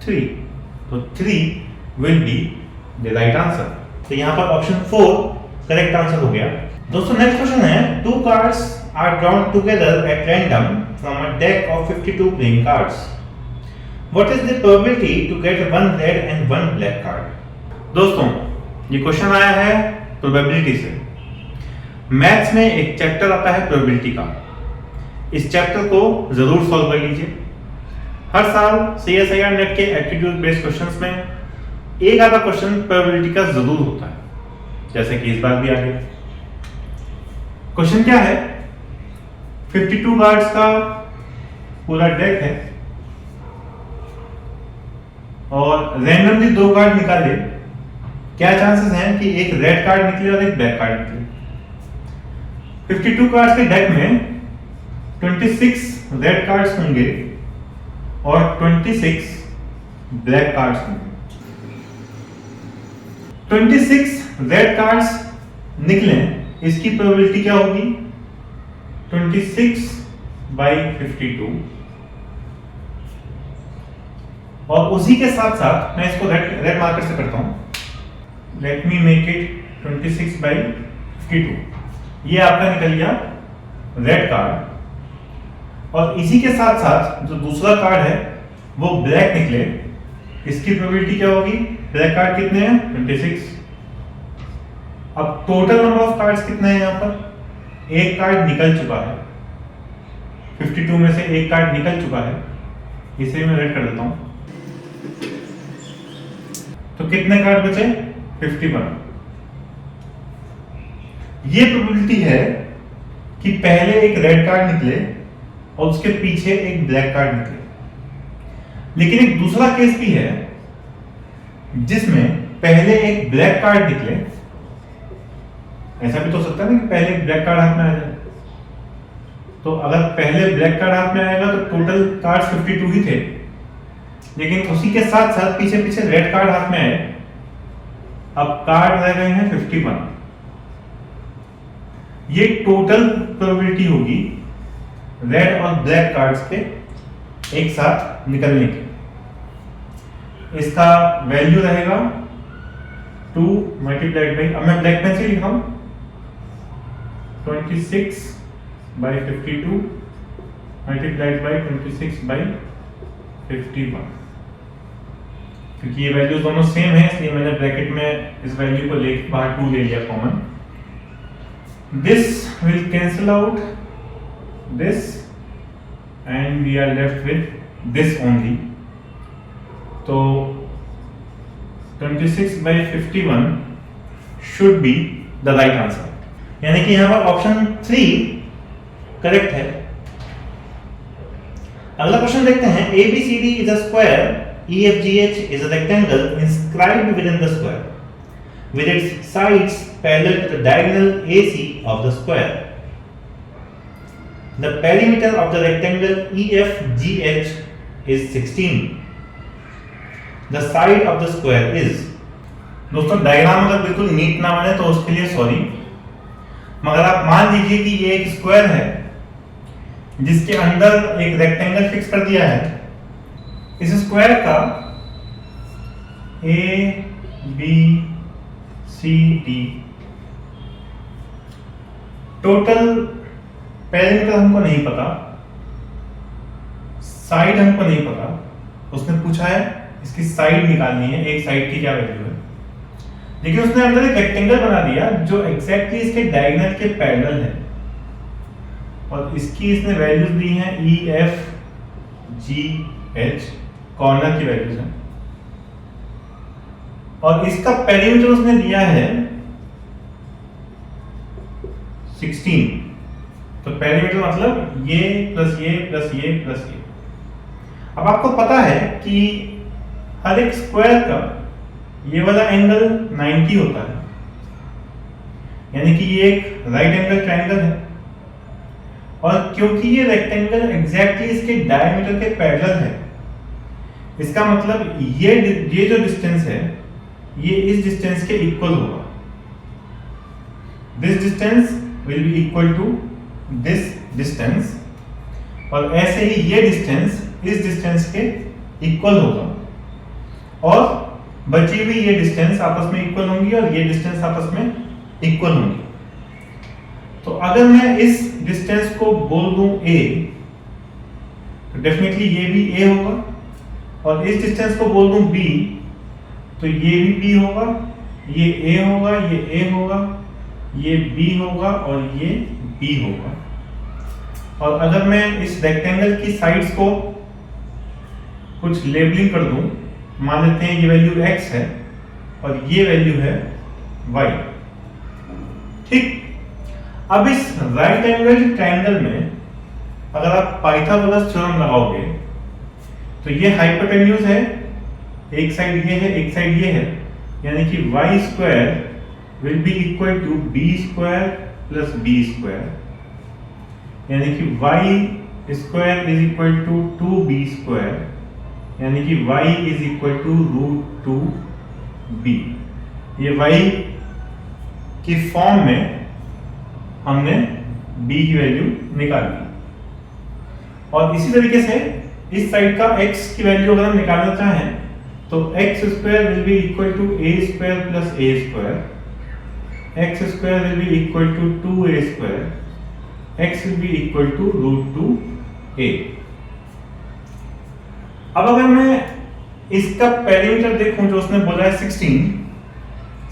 3। तो 3 will be the right answer। तो यहाँ पर ऑप्शन 4 करेक्ट आंसर हो गया। दोस्तों नेक्स्ट क्वेश्चन है, 2 cards are drawn together at random from a deck of 52 playing cards. What is the probability to get one red and one black card? दोस्तों ये question आया है प्रोबेबिलिटी से। Maths में एक चैप्टर आता है प्रोबेबिलिटी का, इस चैप्टर को जरूर सॉल्व कर लीजिए। हर साल CSIR नेट के एप्टीट्यूड बेस्ड क्वेश्चंस में एक आधा क्वेश्चन प्रोबेबिलिटी का जरूर होता है, जैसे कि इस बार भी आ गया। क्वेश्चन क्या है? 52 कार्ड्स का पूरा डेक है और रैंडमली 2 कार्ड निकाले, क्या चांसेस हैं कि एक रेड कार्ड निकले और एक ब्लैक कार्ड निकले? 52 कार्ड्स के डेक में 26 रेड कार्ड्स होंगे और 26 ब्लैक कार्ड्स होंगे। 26 रेड कार्ड्स निकले, इसकी प्रोबेबिलिटी क्या होगी? 26 बाई 52 और उसी के साथ साथ मैं इसको रेड मार्कर से करता हूं। Let me make it 26 by 52। ये आपका निकल गया रेड कार्ड और इसी के साथ साथ जो दूसरा कार्ड है वो ब्लैक निकले, इसकी प्रोबेबिलिटी क्या होगी? ब्लैक कार्ड कितने हैं? 26। अब टोटल नंबर ऑफ कार्ड्स कितने हैं यहाँ पर? एक कार्ड निकल चुका है, 52 में से एक कार्ड निकल चुका है, इसे मैं रेड कर देता हूं। तो कितने कार्ड बचे? 51। ये प्रोबेबिलिटी है कि पहले एक रेड कार्ड निकले और उसके पीछे एक ब्लैक कार्ड निकले। लेकिन एक दूसरा केस भी है जिसमें पहले एक ब्लैक कार्ड निकले। ऐसा भी तो हो सकता है ना कि पहले एक ब्लैक कार्ड हाथ में आ जाए। तो अगर पहले ब्लैक कार्ड हाथ में आएगा तो टोटल कार्ड 52 ही थे, लेकिन उसी के साथ साथ पीछे पीछे रेड कार्ड हाथ में आए, अब कार्ड रह गए हैं 51। ये टोटल प्रोबेबिलिटी होगी रेड और ब्लैक कार्ड्स के एक साथ निकलने की। इसका वैल्यू रहेगा 2 मल्टीप्लाइड बाई, अब मैं ब्लैक पेन से लिखा हूं, 26 बाई 52 मल्टीप्लाइड बाई 26 बाई 51। क्योंकि ये वैल्यूज दोनों सेम है इसलिए मैंने ब्रैकेट में इस वैल्यू को लेकर बाहर 2 ले लिया common. This will cancel out this and we are left with this only. तो 26 by 51 should be the right answer। यानी कि यहां पर ऑप्शन 3 करेक्ट है। अगला क्वेश्चन देखते हैं। ABCD is a square, EFGH is a rectangle inscribed within the square with its sides parallel to the diagonal AC of the square. The perimeter of the rectangle EFGH is 16. The side of the square is। दोस्तों diagram अगर बिल्कुल NEET ना बने तो उसके लिए sorry, मगर आप मान लीजिए कि ये एक स्क्वायर है जिसके अंदर एक रेक्टेंगल फिक्स कर दिया है। इस स्क्वायर का A B C D total perimeter हमको नहीं पता, साइड हमको नहीं पता। उसने पूछा है इसकी साइड निकालनी है, एक साइड की क्या वैल्यू है, लेकिन उसने अंदर एक रेक्टेंगल बना दिया जो एग्जैक्टली इसके डायगोनल के पैरेलल है और इसकी इसने वैल्यूज दी हैं E F G H, corner की वैल्यूज हैं, और इसका पेरीमीटर उसने दिया है 16। तो पेरीमीटर मतलब ये प्लस ये प्लस ये प्लस ये। अब आपको पता है कि हर एक स्क्वायर का ये वाला एंगल 90 होता है, यानी कि ये एक राइट एंगल ट्रायंगल है, और क्योंकि ये रेक्टेंगल एग्जैक्टली इसके डायमीटर के पैरेलल है, इसका मतलब ये जो डिस्टेंस है ये इस डिस्टेंस के इक्वल होगा। This distance will be equal to this distance, और ऐसे ही ये डिस्टेंस इस डिस्टेंस के इक्वल होगा, और बची हुई ये डिस्टेंस आपस में इक्वल होंगी और ये डिस्टेंस आपस में इक्वल होंगी। तो अगर मैं इस डिस्टेंस को बोल दूं a, तो डेफिनेटली ये भी a होगा, और इस डिस्टेंस को बोल दूं b, तो ये भी b होगा, ये a होगा, ये a होगा, ये b होगा और ये b होगा। और अगर मैं इस रेक्टेंगल की साइड्स को कुछ लेबलिंग कर दूं, मान लेते हैं ये वैल्यू x है और ये वैल्यू है y, ठीक। अब इस राइट एंगल ट्रायंगल में अगर आप पाइथागोरस थ्योरम लगाओगे तो ये हाइपोटेन्यूज है, एक साइड ये है एक साइड ये है, यानी कि y square will be equal to b square plus b square, यानी कि y square is equal to 2b square, यानी कि y is equal to root 2b। ये y की फॉर्म में हमने b की वैल्यू निकाल ली। और इसी तरीके से इस साइड का x की वैल्यू अगर हम निकालना चाहें तो x square will be equal to a square plus a square, x square will be equal to 2a square, x will be equal to √2a। अब अगर मैं इसका पेरीमीटर देखूं जो उसने बोला है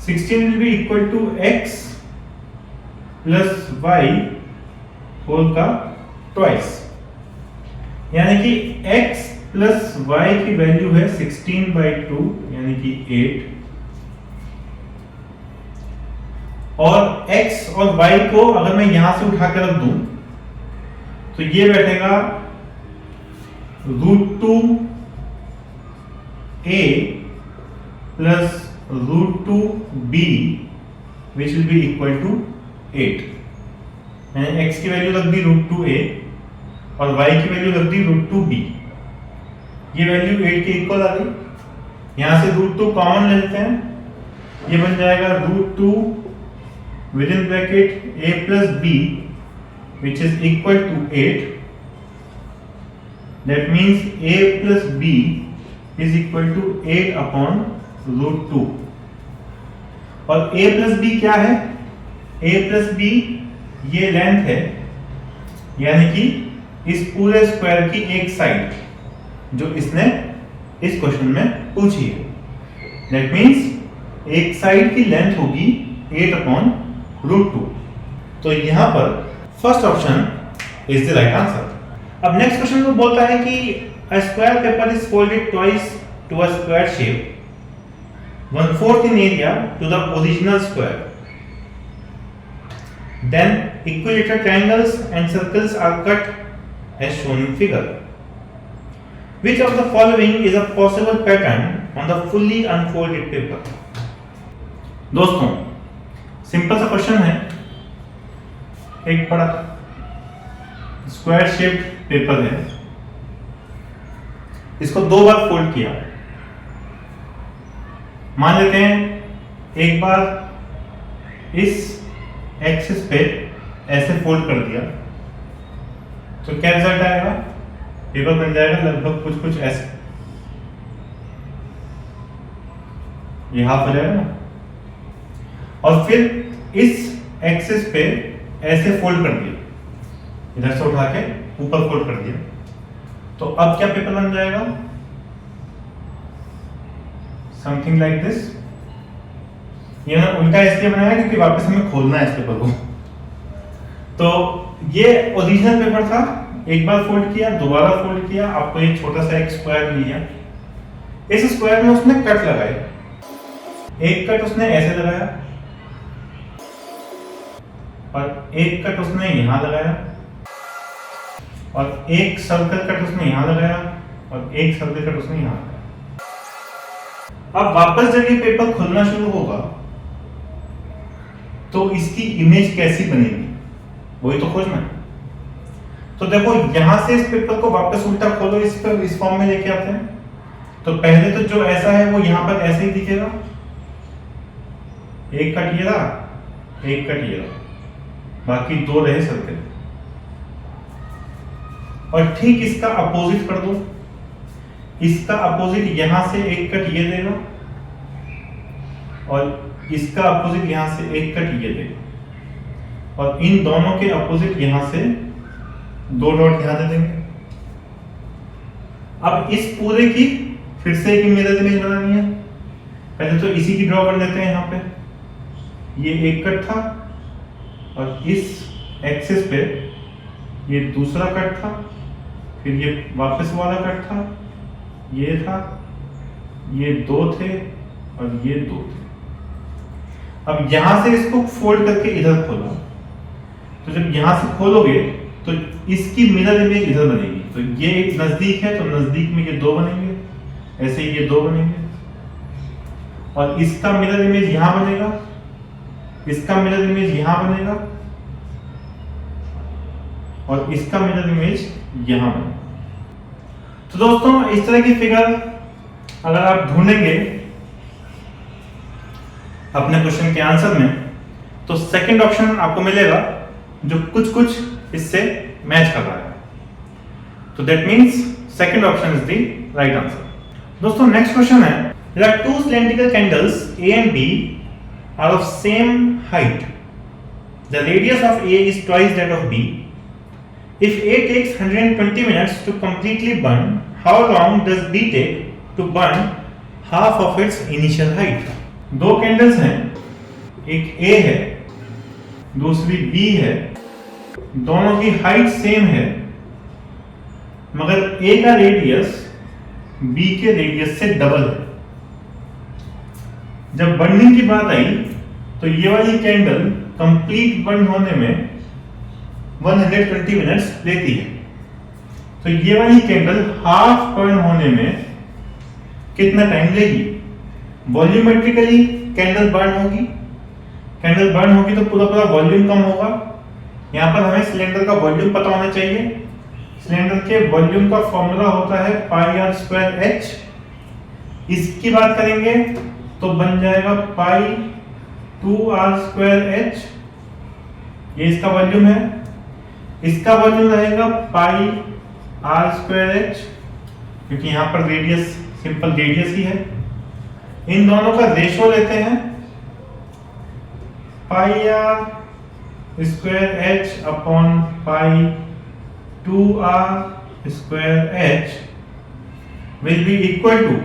16 will be equal to x plus y whole का ट्वाइस, यानी कि x प्लस y की वैल्यू है 16/2 यानी कि 8, और x और y को अगर मैं यहां से उठा कर रख दूं तो ये बैठेगा √2a plus √2b which will be equal to 8। मैंने x की वैल्यू रख दी √2a और y की वैल्यू रख दी √2b, ये वैल्यू 8 के इक्वल आ गई। यहां से √2 कॉमन ले लेते हैं, ये बन जाएगा √2 with in bracket a plus b which is equal to 8। That means a plus b is equal to 8 upon √2। और a प्लस b क्या है? a प्लस b ये लेंथ है, यानी कि इस पूरे स्क्वायर की एक साइड जो इसने इस क्वेश्चन में पूछी है। दैट मीन्स एक साइड की लेंथ होगी 8 अपॉन √2। तो यहां पर first option is the right answer. अब नेक्स्ट क्वेश्चन में बोलता है कि a square paper is folded twice to a square shape, 1/4 in area to the original square. Then equilateral triangles and circles are cut as shown in figure. Which of the following is a possible pattern on the fully unfolded paper? दोस्तों simple सा question है, एक बड़ा square shaped paper है, इसको दो बार fold किया। मान लेते हैं एक बार इस एक्सिस पे ऐसे फोल्ड कर दिया तो क्या रिजल्ट आएगा? पेपर बन जाएगा लगभग कुछ ऐसे, ये हाफ हो जाएगा ना। और फिर इस एक्सिस पे ऐसे फोल्ड कर दिया, इधर से उठा के ऊपर फोल्ड कर दिया, तो अब क्या पेपर बन जाएगा? Something like this. ये ना उल्टा इसलिए बनाया क्योंकि वापस हमें खोलना है इस पेपर को। तो ये ओरिजिनल पेपर था, एक बार फोल्ड किया, दोबारा फोल्ड किया, आपको ये छोटा सा एक स्क्वायर लिया, इस स्क्वायर में उसने कट लगाए, एक कट उसने ऐसे लगाया और एक कट उसने यहां लगाया और एक सर्कल कट उसने यहां लगाया और एक सर्कल कट उसने यहां लगाया। अब वापस जब ये पेपर खुलना शुरू होगा तो इसकी इमेज कैसी बनेगी वही तो खोजना है। तो देखो यहां से इस पेपर को वापस उल्टा खोलो, इस फॉर्म में लेके आते हैं, तो पहले तो जो ऐसा है वो यहां पर ऐसे ही दिखेगा, एक कट ये रहा, एक कट ये रहा, बाकी दो रहे सर्कल। और ठीक इसका अपोजिट कर दो, इसका अपोजिट यहां से एक कट ये देगा और इसका अपोजिट यहां से एक कट ये देगा और इन दोनों के अपोजिट यहां से दो डॉट यहां दे देंगे। अब इस पूरे की फिर से एक मिरर इमेज बनानी है। पहले तो इसी की ड्रॉ कर लेते हैं। यहाँ पे ये एक कट था और इस एक्सिस पे ये दूसरा कट था, फिर ये वापस वाला कट था, ये था, ये दो थे और ये दो थे। अब यहां से इसको फोल्ड करके इधर खोला, तो जब यहां से खोलोगे तो इसकी मिरर इमेज इधर बनेगी। तो ये एक नजदीक है तो नजदीक में ये दो बनेंगे, ऐसे ही ये दो बनेंगे और इसका मिरर इमेज यहां बनेगा, इसका मिरर इमेज यहां बनेगा और इसका मिरर इमेज यहां बनेगा। तो दोस्तों इस तरह की फिगर अगर आप ढूंढेंगे अपने क्वेश्चन के आंसर में तो सेकंड ऑप्शन आपको मिलेगा जो कुछ कुछ इससे मैच कर रहा है। तो तो that means second option is the right answer. दोस्तों नेक्स्ट क्वेश्चन है, there are two cylindrical candles A and B are of same height. The radius of A is twice that of B. If A takes 120 minutes to completely burn, how long does B take to burn half of its initial height? दो candles हैं, एक A है, दूसरी B है, दोनों की height same है, मगर A का रेडियस B के रेडियस से डबल है। जब बर्निंग की बात आई तो ये वाली कैंडल कंप्लीट बर्न होने में 120 मिनट्स लेती है, तो ये वाली कैंडल हाफ बर्न होने में कितना टाइम लेगी? वॉल्यूमेट्रिकली कैंडल बर्न होगी तो पूरा वॉल्यूम कम होगा। यहां पर हमें सिलेंडर का वॉल्यूम पता होना चाहिए। सिलेंडर के वॉल्यूम का फॉर्मूला होता है पाई आर स्क्वायर एच। इसकी बात करेंगे तो बन जाएगा पाई 2r स्क्वायर एच, ये इसका वॉल्यूम है। इसका वॉल्यूम रहेगा पाई r स्क्वायर एच, क्योंकि यहां पर रेडियस सिंपल रेडियस ही है। इन दोनों का रेशो लेते हैं, पाई r square h upon pi 2r square H will be equal to,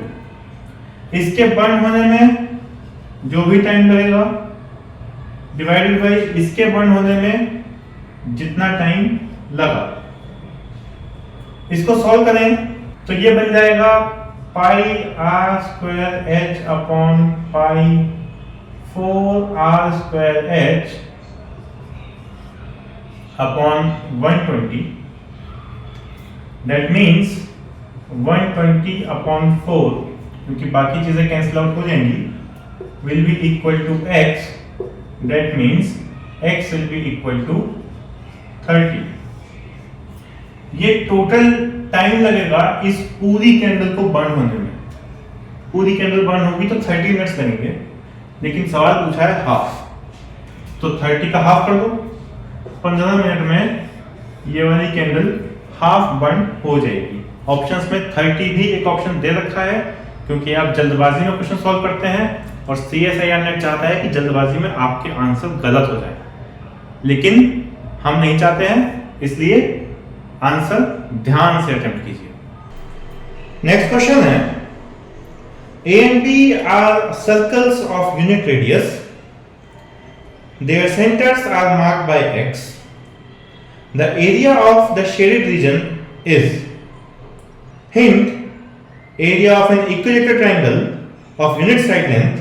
इसके बर्न होने में जो भी टाइम लगेगा डिवाइडेड बाई इसके बर्न होने में जितना टाइम लगा। इसको सॉल्व करें तो ये बन जाएगा pi r square h upon pi 4r square h upon 120, that means 120 upon 4, क्योंकि बाकी चीजें कैंसिल आउट हो जाएंगी, will be equal to x, that means x will be equal to 30। ये टोटल टाइम लगेगा इस पूरी कैंडल को बर्न होने में। पूरी कैंडल बर्न होगी तो 30 मिनट्स लगेंगे, लेकिन सवाल पूछा है हाफ, तो 30 का हाफ कर दो, 15 मिनट में ये वाली कैंडल हाफ बर्न हो जाएगी। ऑप्शंस में 30 भी एक ऑप्शन दे रखा है, क्योंकि आप जल्दबाजी में क्वेश्चन सॉल्व करते हैं और CSIR नेट चाहता है कि जल्दबाजी में आपके आंसर गलत हो जाए, लेकिन हम नहीं चाहते हैं, इसलिए आंसर ध्यान से अटेम्प्ट कीजिए। नेक्स्ट क्वेश्चन है, A and B are circles of unit radius. Their centers are marked by X. The area of the shaded region is, hint, area of an equilateral triangle of unit side length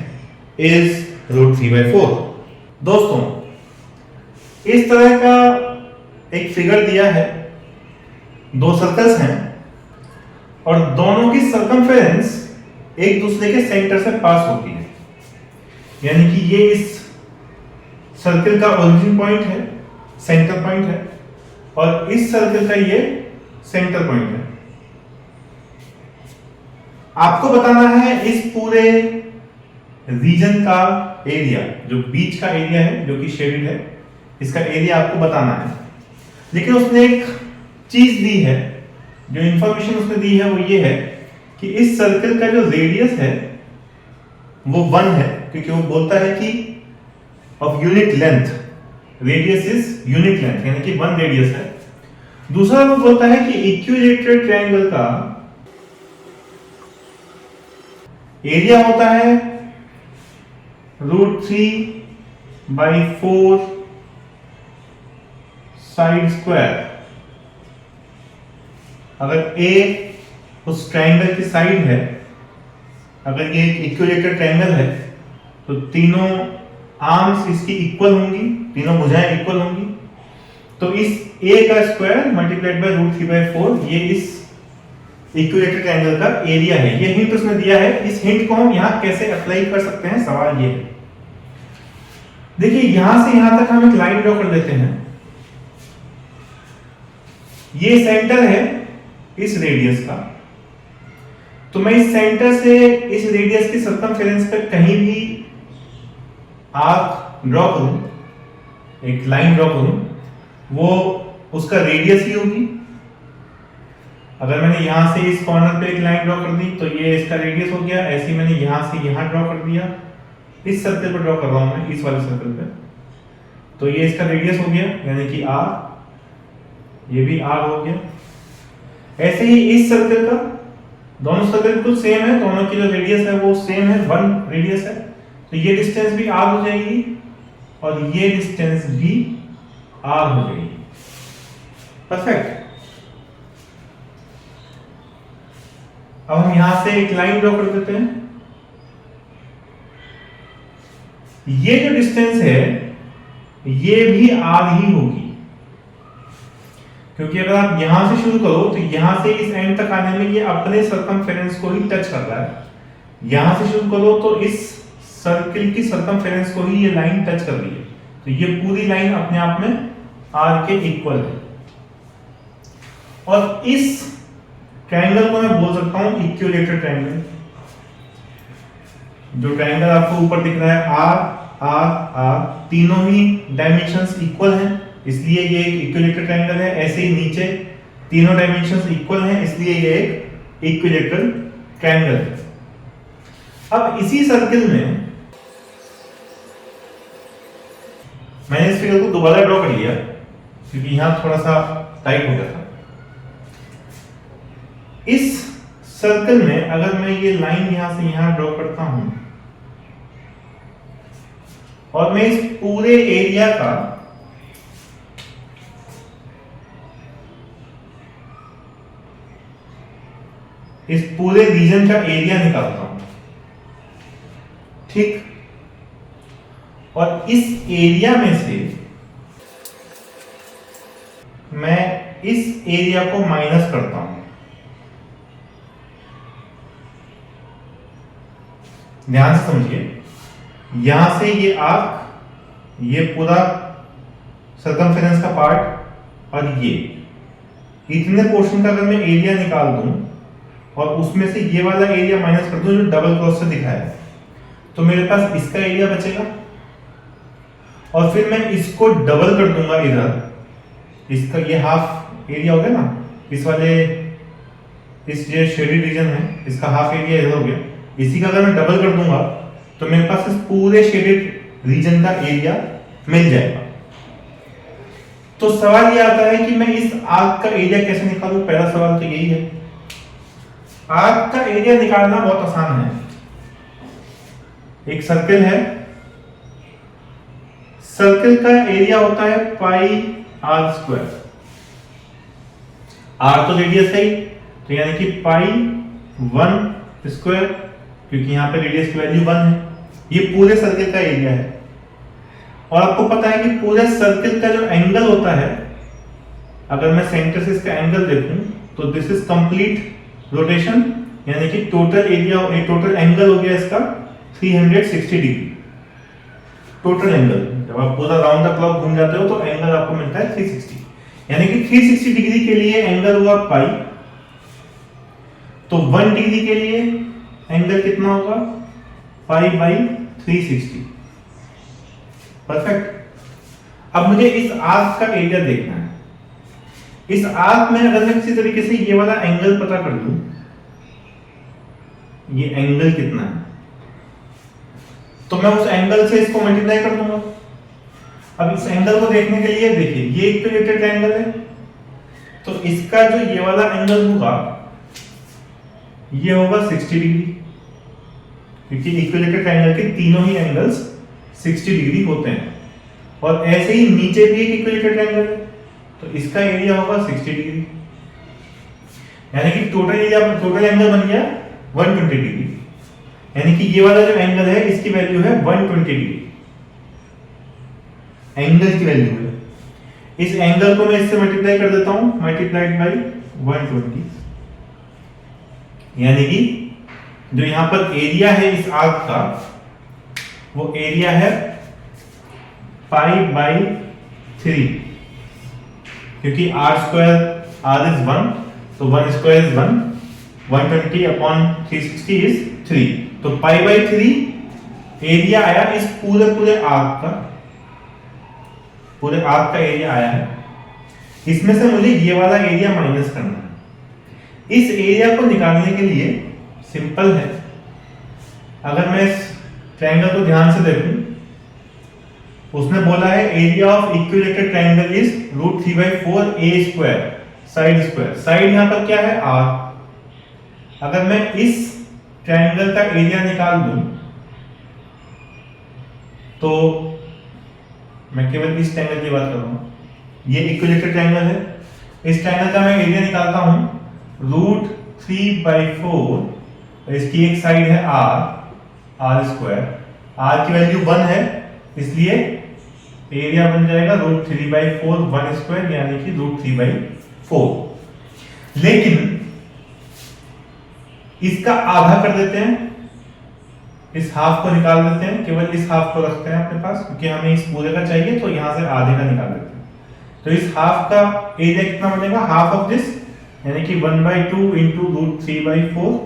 is √3/4। दोस्तों इस तरह का एक figure दिया है, दो circles हैं और दोनों की सर्कमफेरेंस एक दूसरे के सेंटर से पास होती है, यानी कि ये इस सर्कल का ओरिजिन पॉइंट है, सेंटर पॉइंट है, और इस सर्कल का ये सेंटर पॉइंट है। आपको बताना है इस पूरे रीजन का एरिया, जो बीच का एरिया है जो कि शेडेड है, इसका एरिया आपको बताना है। लेकिन उसने एक चीज दी है, जो इंफॉर्मेशन उसने दी है वो ये है कि इस सर्कल का जो रेडियस है वो 1 है, क्योंकि वो बोलता है कि of unit length, radius is unit length, यानी कि 1 रेडियस है। दूसरा वो बोलता है कि इक्विलैटरल ट्रायंगल का एरिया होता है √3/4 साइड स्क्वायर। अगर A उस ट्रायंगल की साइड है, अगर ये एक इक्विलैटरल ट्रायंगल है, तो तीनों आर्म्स इसकी इक्वल होंगी, तीनों भुजाएं इक्वल होंगी, तो इस A का स्क्वायर मल्टीप्लाइड बाय √3/4 ये इस इक्विलैटरल ट्रायंगल का एरिया है। ये हिंट उसने दिया है। इस हिंट को हम यहां कैसे अप्लाई कर सकते हैं, सवाल ये है। देखिए यहां से यहां तक हम एक लाइन ड्रॉ कर लेते हैं। ये सेंटर है इस रेडियस का, तो मैं इस सेंटर से इस रेडियस की सर्कमफेरेंस पे कहीं भी आर्क ड्रॉ करूं, एक लाइन ड्रॉ करूं, वो उसका रेडियस ही होगी। अगर मैंने यहाँ से इस कॉर्नर पे एक लाइन ड्रॉ कर दी तो ये इसका रेडियस हो गया। ऐसे ही मैंने यहाँ से यहाँ ड्रॉ कर दिया, इस सर्कल पर ड्रॉ कर रहा हूँ मैं, इस वाले सर्कल पे, तो ये इसका रेडियस हो गया यानी कि r, ये भी r हो गया। ऐसे ही इस सर्कल का, दोनों सर्कल बिल्कुल सेम है, दोनों की जो रेडियस है वो सेम है, 1 रेडियस है, तो ये डिस्टेंस भी r हो जाएगी और ये डिस्टेंस भी r हो जाएगी। परफेक्ट। अब हम यहां से एक लाइन ड्रॉ कर देते हैं। ये जो डिस्टेंस है ये भी r ही होगी, क्योंकि अगर आप यहां से शुरू करो तो यहां से इस एंड तक आने में ये अपने सर्कमफेरेंस को ही टच कर रहा है। यहां से शुरू करो तो इस सर्किल की सर्कमफेरेंस को ही ये लाइन टच कर रही है, तो ये पूरी लाइन अपने आप में r के इक्वल है। और इस ट्रायंगल को मैं बोल सकता हूं इक्विलेटरल ट्रायंगल। जो ट्रायंगल आपको ऊपर दिख रहा है r r r, तीनों ही डायमेंशंस इक्वल हैं, इसलिए ये एक इक्विलेटरल ट्रायंगल है। ऐसे ही नीचे तीनों डायमेंशंस इक्वल हैं, इसलिए ये एक इक्विलेटरल ट्रायंगल है। अब इसी सर्किल में मैंने इस फिगर को दोबारा ड्रॉ कर लिया क्योंकि यहां थोड़ा सा टाइट हो गया था। इस सर्कल में अगर मैं ये लाइन यहां से यहां ड्रॉ करता हूं और मैं इस पूरे एरिया का इस पूरे रीजन का एरिया निकालता हूं, ठीक, और इस एरिया में से मैं इस एरिया को माइनस करता हूं। ध्यान से समझिए, यहां से ये आर्क, ये पूरा सर्कमफेरेंस का पार्ट और ये इतने पोर्शन का अगर मैं एरिया निकाल दूं और उसमें से ये वाला एरिया माइनस कर दूं जो डबल क्रॉस से दिखाया है, तो मेरे पास इसका एरिया बचेगा। और फिर मैं इसको डबल कर दूंगा इधर, इसका ये हाफ एरिया हो गया ना, इस वाले इस जो शेडेड रीजन है इसका हाफ एरिया इधर हो गया, इसी का अगर मैं डबल कर दूंगा तो मेरे पास इस पूरे शेडेड रीजन का एरिया मिल जाएगा। तो सवाल ये आता है कि मैं इस आर्क का एरिया कैसे निकालूं। पहला सवाल तो यही है। आर्क का एरिया निकालना बहुत आसान है। एक सर्किल है, सर्किल का एरिया होता है पाई आर स्क्वायर। आर तो रेडियस है ही, तो यानी कि पाई 1 स्क्वायर, क्योंकि यहां पे रेडियस की वैल्यू 1 है। ये पूरे सर्किल का एरिया है। और आपको पता है कि पूरे सर्किल का जो एंगल होता है, अगर मैं सेंटर से इसका एंगल देखूं तो दिस इज कंप्लीट रोटेशन, यानी कि टोटल एरिया, टोटल एंगल हो गया इसका 360 डिग्री। टोटल एंगल, जब आप पूरा राउंड द क्लॉक घूम जाते हो तो एंगल आपको मिलता है 360, यानी कि 360 डिग्री के लिए एंगल हुआ पाई, तो 1 डिग्री के लिए एंगल कितना होगा, पाई बाई 360। परफेक्ट। अब मुझे इस आर्क का एरिया देखना है। इस आर्क में अगर मैं किसी तरीके से ये वाला एंगल पता कर दूं, ये एंगल कितना है, तो मैं उस एंगल से इसको मल्टीप्लाई कर दूंगा। अब इस एंगल को देखने के लिए देखिए, ये इक्विलेटरल ट्रायंगल है, तो इसका जो ये वाला एंगल होगा ये होगा 60 डिग्री, क्योंकि इक्विलेटरल ट्रायंगल के तीनों ही एंगल्स 60 डिग्री होते हैं। और ऐसे ही नीचे भी एक इक्विलेटरल ट्रायंगल है, तो इसका एरिया होगा 60 डिग्री, यानी कि टोटल एरिया, टोटल एंगल बन गया 120 डिग्री, यानी कि ये वाला जो एंगल है इसकी वैल्यू है 120 डिग्री, एंगल की वैल्यू है। इस एंगल को मैं इससे मल्टीप्लाई कर देता हूं, मल्टीप्लाइड बाय 120, यानी कि जो यहां पर एरिया है इस आर्क का, वो एरिया है पाई बाई 3, क्योंकि आर स्क्वायर, आर इज 1, तो 1 स्क्वायर इज 1, 120 अपॉन 360 इज 3, तो पाई बाई 3 एरिया आया इस पूरे आर्क का, पूरे आर्क का एरिया आया है। इसमें से मुझे ये वाला एरिया माइनस करना है। इस एरिया को निकालने के लिए सिंपल है, अगर मैं इस ट्रायंगल को ध्यान से देखूं, उसने बोला है area of equilateral triangle is √3/4 a square side square. Side यहां पर क्या है r। अगर मैं इस ट्रायंगल का एरिया निकाल दूं तो मैं केवल इस ट्रायंगल की बात कर रहा हूं, ये इक्विलेटरल ट्रायंगल है, इस ट्रायंगल का मैं एरिया निकालता हूं √3/4, इसकी एक साइड है r स्क्वायर, r की वैल्यू 1 है इसलिए एरिया बन जाएगा √3/4 1 स्क्वायर यानी कि √3/4। लेकिन इसका आधा कर देते हैं, इस हाफ को निकाल देते हैं, केवल इस हाफ को रखते हैं अपने पास क्योंकि हमें इस पूरे का चाहिए, तो यहां से आधे का निकाल देते हैं। तो इस हाफ का एरिया कितना बनेगा, हाफ ऑफ दिस यानी कि 1/2 इंटू √3/4,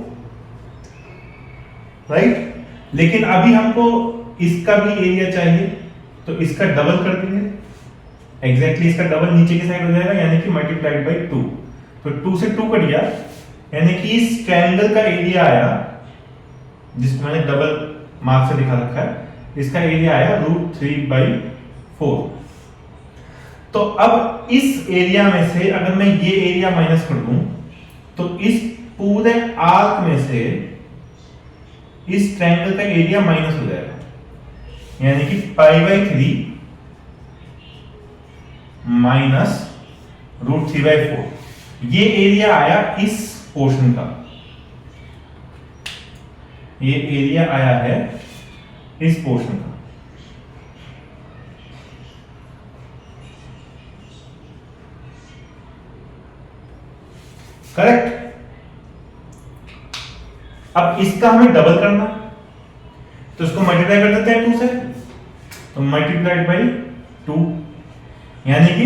राइट। लेकिन अभी हमको इसका भी एरिया चाहिए तो इसका डबल कर देंगे, एग्जैक्टली इसका डबल नीचे की साइड हो जाएगा यानी कि मल्टीप्लाइड बाय 2। तो 2 से 2 कट गया यानी कि इस ट्रायंगल का एरिया आया, जिसको मैंने डबल मार्क से दिखा रखा है, इसका एरिया आया √3/4। तो अब इस एरिया में से अगर मैं ये एरिया माइनस कर दूं तो इस पूरे आर्क में से इस ट्रायंगल का एरिया माइनस हो जाएगा यानी कि π/3 माइनस √3/4। ये एरिया आया इस पोर्शन का, ये एरिया आया है इस पोर्शन का। करेक्ट। अब इसका हमें डबल करना, तो इसको मल्टीप्लाई कर देते हैं 2 से, तो मल्टीप्लाइड बाई 2 यानी कि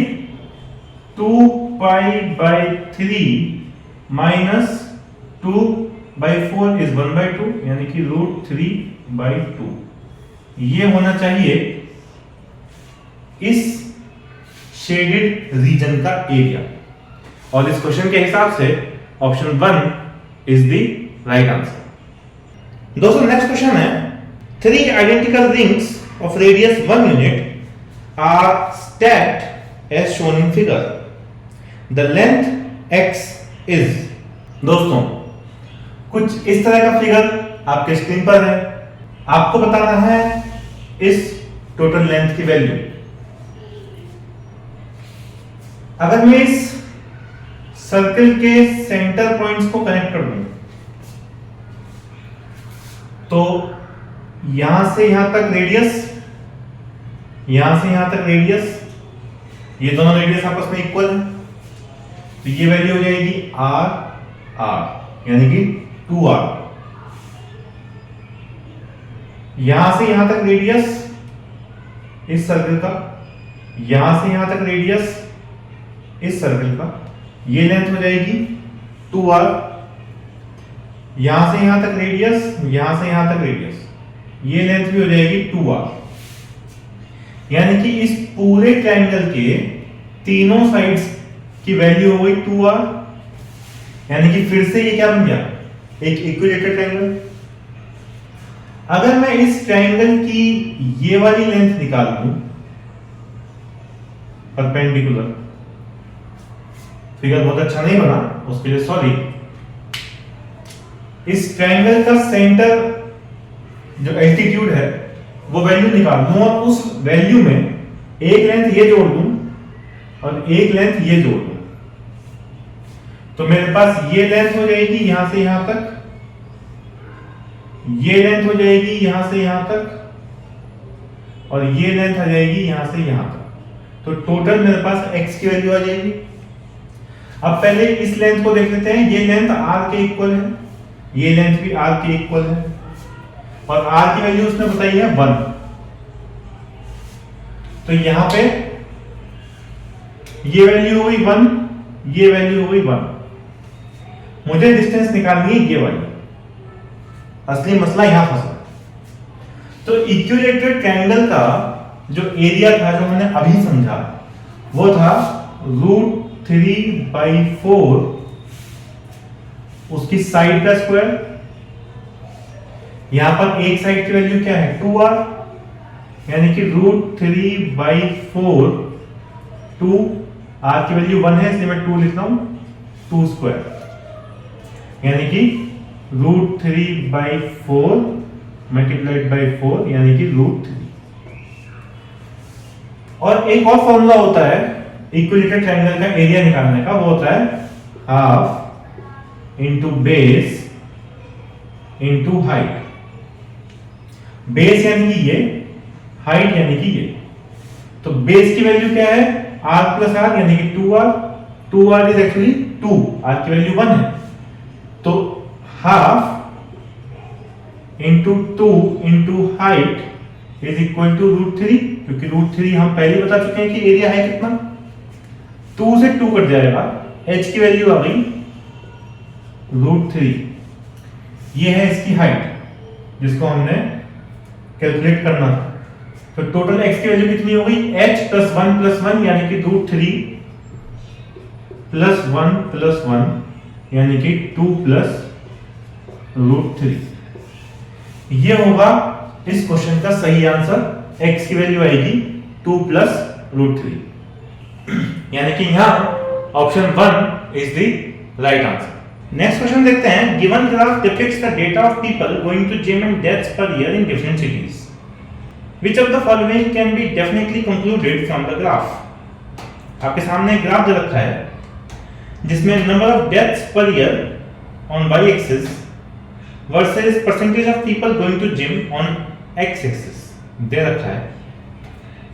2π/3 माइनस 2/4 इज 1/2 यानी कि √3/2। ये होना चाहिए इस शेडेड रीजन का एरिया, और इस क्वेश्चन के हिसाब से option 1 is the right answer. दोस्तों नेक्स्ट क्वेश्चन है, 3 identical rings of radius 1 unit are stacked as shown in figure. The length x is। दोस्तों कुछ इस तरह का फिगर आपके स्क्रीन पर है, आपको बताना है इस टोटल लेंथ की वैल्यू। अगर मैं इस सर्कल के सेंटर पॉइंट्स को कनेक्ट कर दूं तो यहां से यहां तक रेडियस, यहां से यहां तक रेडियस, ये दोनों रेडियस आपस में इक्वल है, तो ये वैल्यू हो जाएगी r यानी कि 2r। यहां से यहां तक रेडियस इस सर्कल का, यहां से यहां तक रेडियस इस सर्कल का, ये लेंथ हो जाएगी 2r। यहां से यहां तक रेडियस, यहां से यहां तक रेडियस, ये लेंथ भी हो जाएगी 2r। यानी कि इस पूरे ट्रायंगल के तीनों साइड्स की वैल्यू हो गई 2r, यानी कि फिर से ये क्या बन गया, एक इक्विलेटरल ट्रायंगल। अगर मैं इस ट्रायंगल की ये वाली लेंथ निकाल दूं परपेंडिकुलर, फिगर बहुत अच्छा नहीं बना उसके लिए सॉरी। इस ट्रायंगल का सेंटर जो एल्टीट्यूड है वो वैल्यू निकाल दूं और उस वैल्यू में एक लेंथ ये जोड़ दूं और एक लेंथ ये जोड़ दूं, तो मेरे पास ये लेंथ हो जाएगी यहां से यहां तक, ये लेंथ हो जाएगी यहां से यहां तक, और ये लेंथ आ जाएगी यहां से यहां तक। तो टोटल मेरे पास x की वैल्यू आ जाएगी। अब पहले इस लेंथ को देख लेते हैं, ये लेंथ r के इक्वल है, ये लेंथ भी r के इक्वल है, और r की वैल्यू उसने बताई है 1। तो यहां पे ये वैल्यू हो गई 1, ये वैल्यू हो गई 1। मुझे डिस्टेंस निकालनी है ये वाली, असली मसला यहां फंसा। तो इक्विलेटरल ट्रायंगल का जो एरिया था, जो हमने अभी समझा, वो था √3/4 उसकी साइड का स्क्वायर। यहां पर एक साइड की वैल्यू क्या है 2r, यानी कि √3/4। 2 r की वैल्यू 1 है इसलिए मैं 2 लिख रहा हूं, 2 स्क्वायर, यानी कि √3/4 मल्टीप्लाइड बाई 4 यानी कि √3। और एक और फॉर्मूला होता है इक्विलेटरल ट्रायंगल का एरिया निकालने का, वो होता है half into base into height. Base यानी कि ये, हाइट यानी कि ये। तो बेस की वैल्यू क्या है r प्लस आर यानी कि 2r। 2r is actually 2, r की वैल्यू 1 है, तो half into 2 into height is equal to √3, क्योंकि √3 हम पहले बता चुके हैं कि एरिया है कितना। 2 से 2 कट जाएगा, h की वैल्यू आ गई √3। ये है इसकी हाइट जिसको हमने कैलकुलेट करना था। तो टोटल x की वैल्यू कितनी हो गई h प्लस 1 प्लस 1 यानी कि √3 प्लस 1 प्लस 1 यानी कि 2 प्लस √3। ये होगा इस क्वेश्चन का सही आंसर। x की वैल्यू आएगी 2 प्लस √3, यानी कि यहां option 1 is the right answer. Next question देखते हैं। Given graph depicts the data of people going to gym and deaths per year in different cities. Which of the following can be definitely concluded from the graph? आपके सामने एक graph दे रखा है जिसमें number of deaths per year on y axis versus percentage of people going to gym on x axis दे रखा है।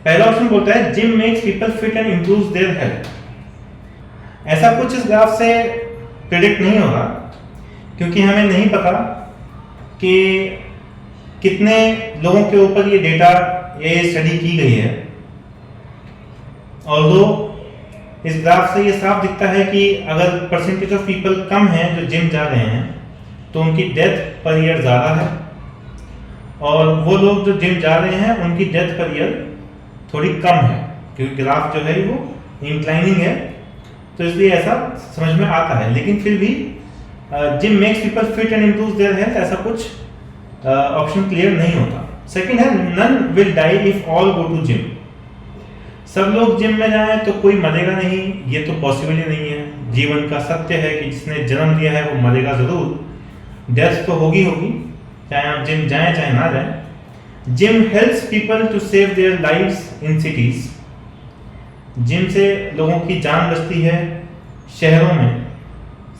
पहला ऑप्शन बोलता है gym makes people fit and improves their health. ऐसा कुछ इस ग्राफ से प्रेडिक्ट नहीं होगा, क्योंकि हमें नहीं पता कि कितने लोगों के ऊपर ये डेटा, ये स्टडी की गई है। ऑल्दो इस ग्राफ से ये साफ दिखता है कि अगर परसेंटेज ऑफ पीपल कम है जो जिम जा रहे हैं तो उनकी डेथ पर ईयर ज़्यादा है, और वो लोग जो जिम जा रहे हैं उनकी डेथ पर ईयर थोड़ी कम है, क्योंकि ग्राफ जो है वो इंक्लाइनिंग है, तो इसलिए ऐसा समझ में आता है। लेकिन फिर भी gym makes people fit and improves their health, ऐसा कुछ ऑप्शन क्लियर नहीं होता। सेकंड है none will die if all go to gym. सब लोग जिम में जाएं तो कोई मरेगा नहीं, ये तो पॉसिबल ही नहीं है। जीवन का सत्य है कि जिसने जन्म लिया है वो मरेगा जरूर, डेथ तो होगी होगी, चाहे आप जिम जाएं चाहे ना जाएं। Gym helps people to save their lives in cities. Gym से लोगों की जान बचती है शहरों में।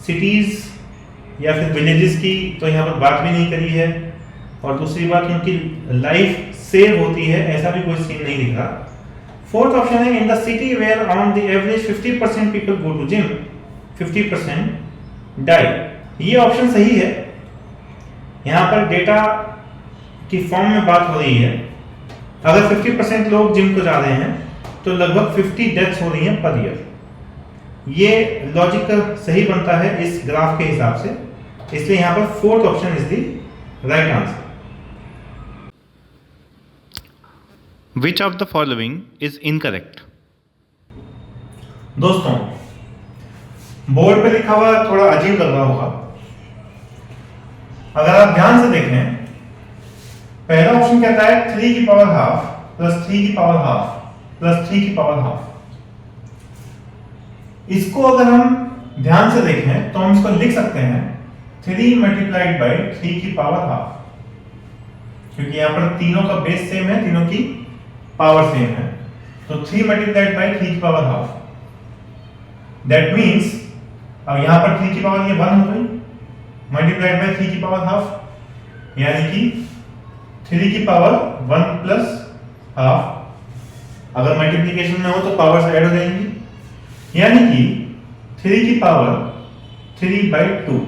सिटीज या फिर विलेजेस की तो यहाँ पर बात भी नहीं करी है, और दूसरी बात उनकी लाइफ सेव होती है, ऐसा भी कोई सीन नहीं दिख रहा। फोर्थ ऑप्शन है in the city where on the average 50% people go to gym 50% die. ये ऑप्शन सही है। यहाँ पर डेटा की फॉर्म में बात हो रही है। अगर 50% लोग जिम को जा रहे हैं तो लगभग 50 डेथ्स हो रही हैं पर ईयर। ये लॉजिक सही बनता है इस ग्राफ के हिसाब से, इसलिए यहाँ पर fourth option is the right answer. Which of the following is incorrect? दोस्तों, बोर्ड पे लिखा हुआ थोड़ा अजीब लग रहा होगा। अगर आप ध्यान से देखें, पहला ऑप्शन कहता है 3 की पावर हाफ प्लस 3 की पावर हाफ प्लस 3 की पावर हाफ। इसको अगर हम ध्यान से देखें तो हम इसको लिख सकते हैं 3 मल्टीप्लाइड बाई 3 की पावर हाफ, क्योंकि यहां पर तीनों का बेस सेम है, तीनों की पावर सेम है। तो 3 मल्टीप्लाइड बाई 3 की पावर हाफ, दैट मींस अब यहां पर 3 की पावर ये 1 हो गई, मल्टीप्लाइड बाई 3 की पावर हाफ, यानी कि 3 की पावर 1 प्लस हाफ। अगर मल्टीप्लिकेशन में हो तो पावर्स ऐड हो जाएंगी, यानी कि 3 की पावर 3/2।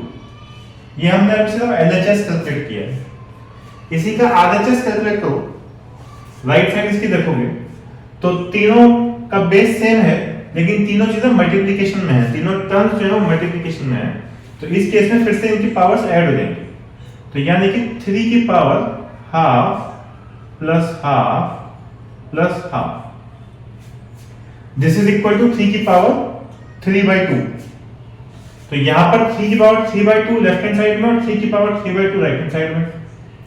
ये हमने अब सिर्फ LHS कैलकुलेट किया है। इसी का RHS कैलकुलेट करो, राइट साइड इसकी देखोगे तो तीनों का बेस सेम है, लेकिन तीनों चीजें मल्टीप्लिकेशन में है, तीनों टर्म्स जो है मल्टीप्लिकेशन में है। तो इस केस में फिर से इनकी पावर्स ऐड हो जाएंगी, तो यानी कि 3 की power half plus half plus half, this is equal to 3 की पावर 3/2। तो यहाँ पर 3 की पावर 3/2 लेफ्ट हैंड साइड में और 3 की पावर 3/2 राइट हैंड साइड में,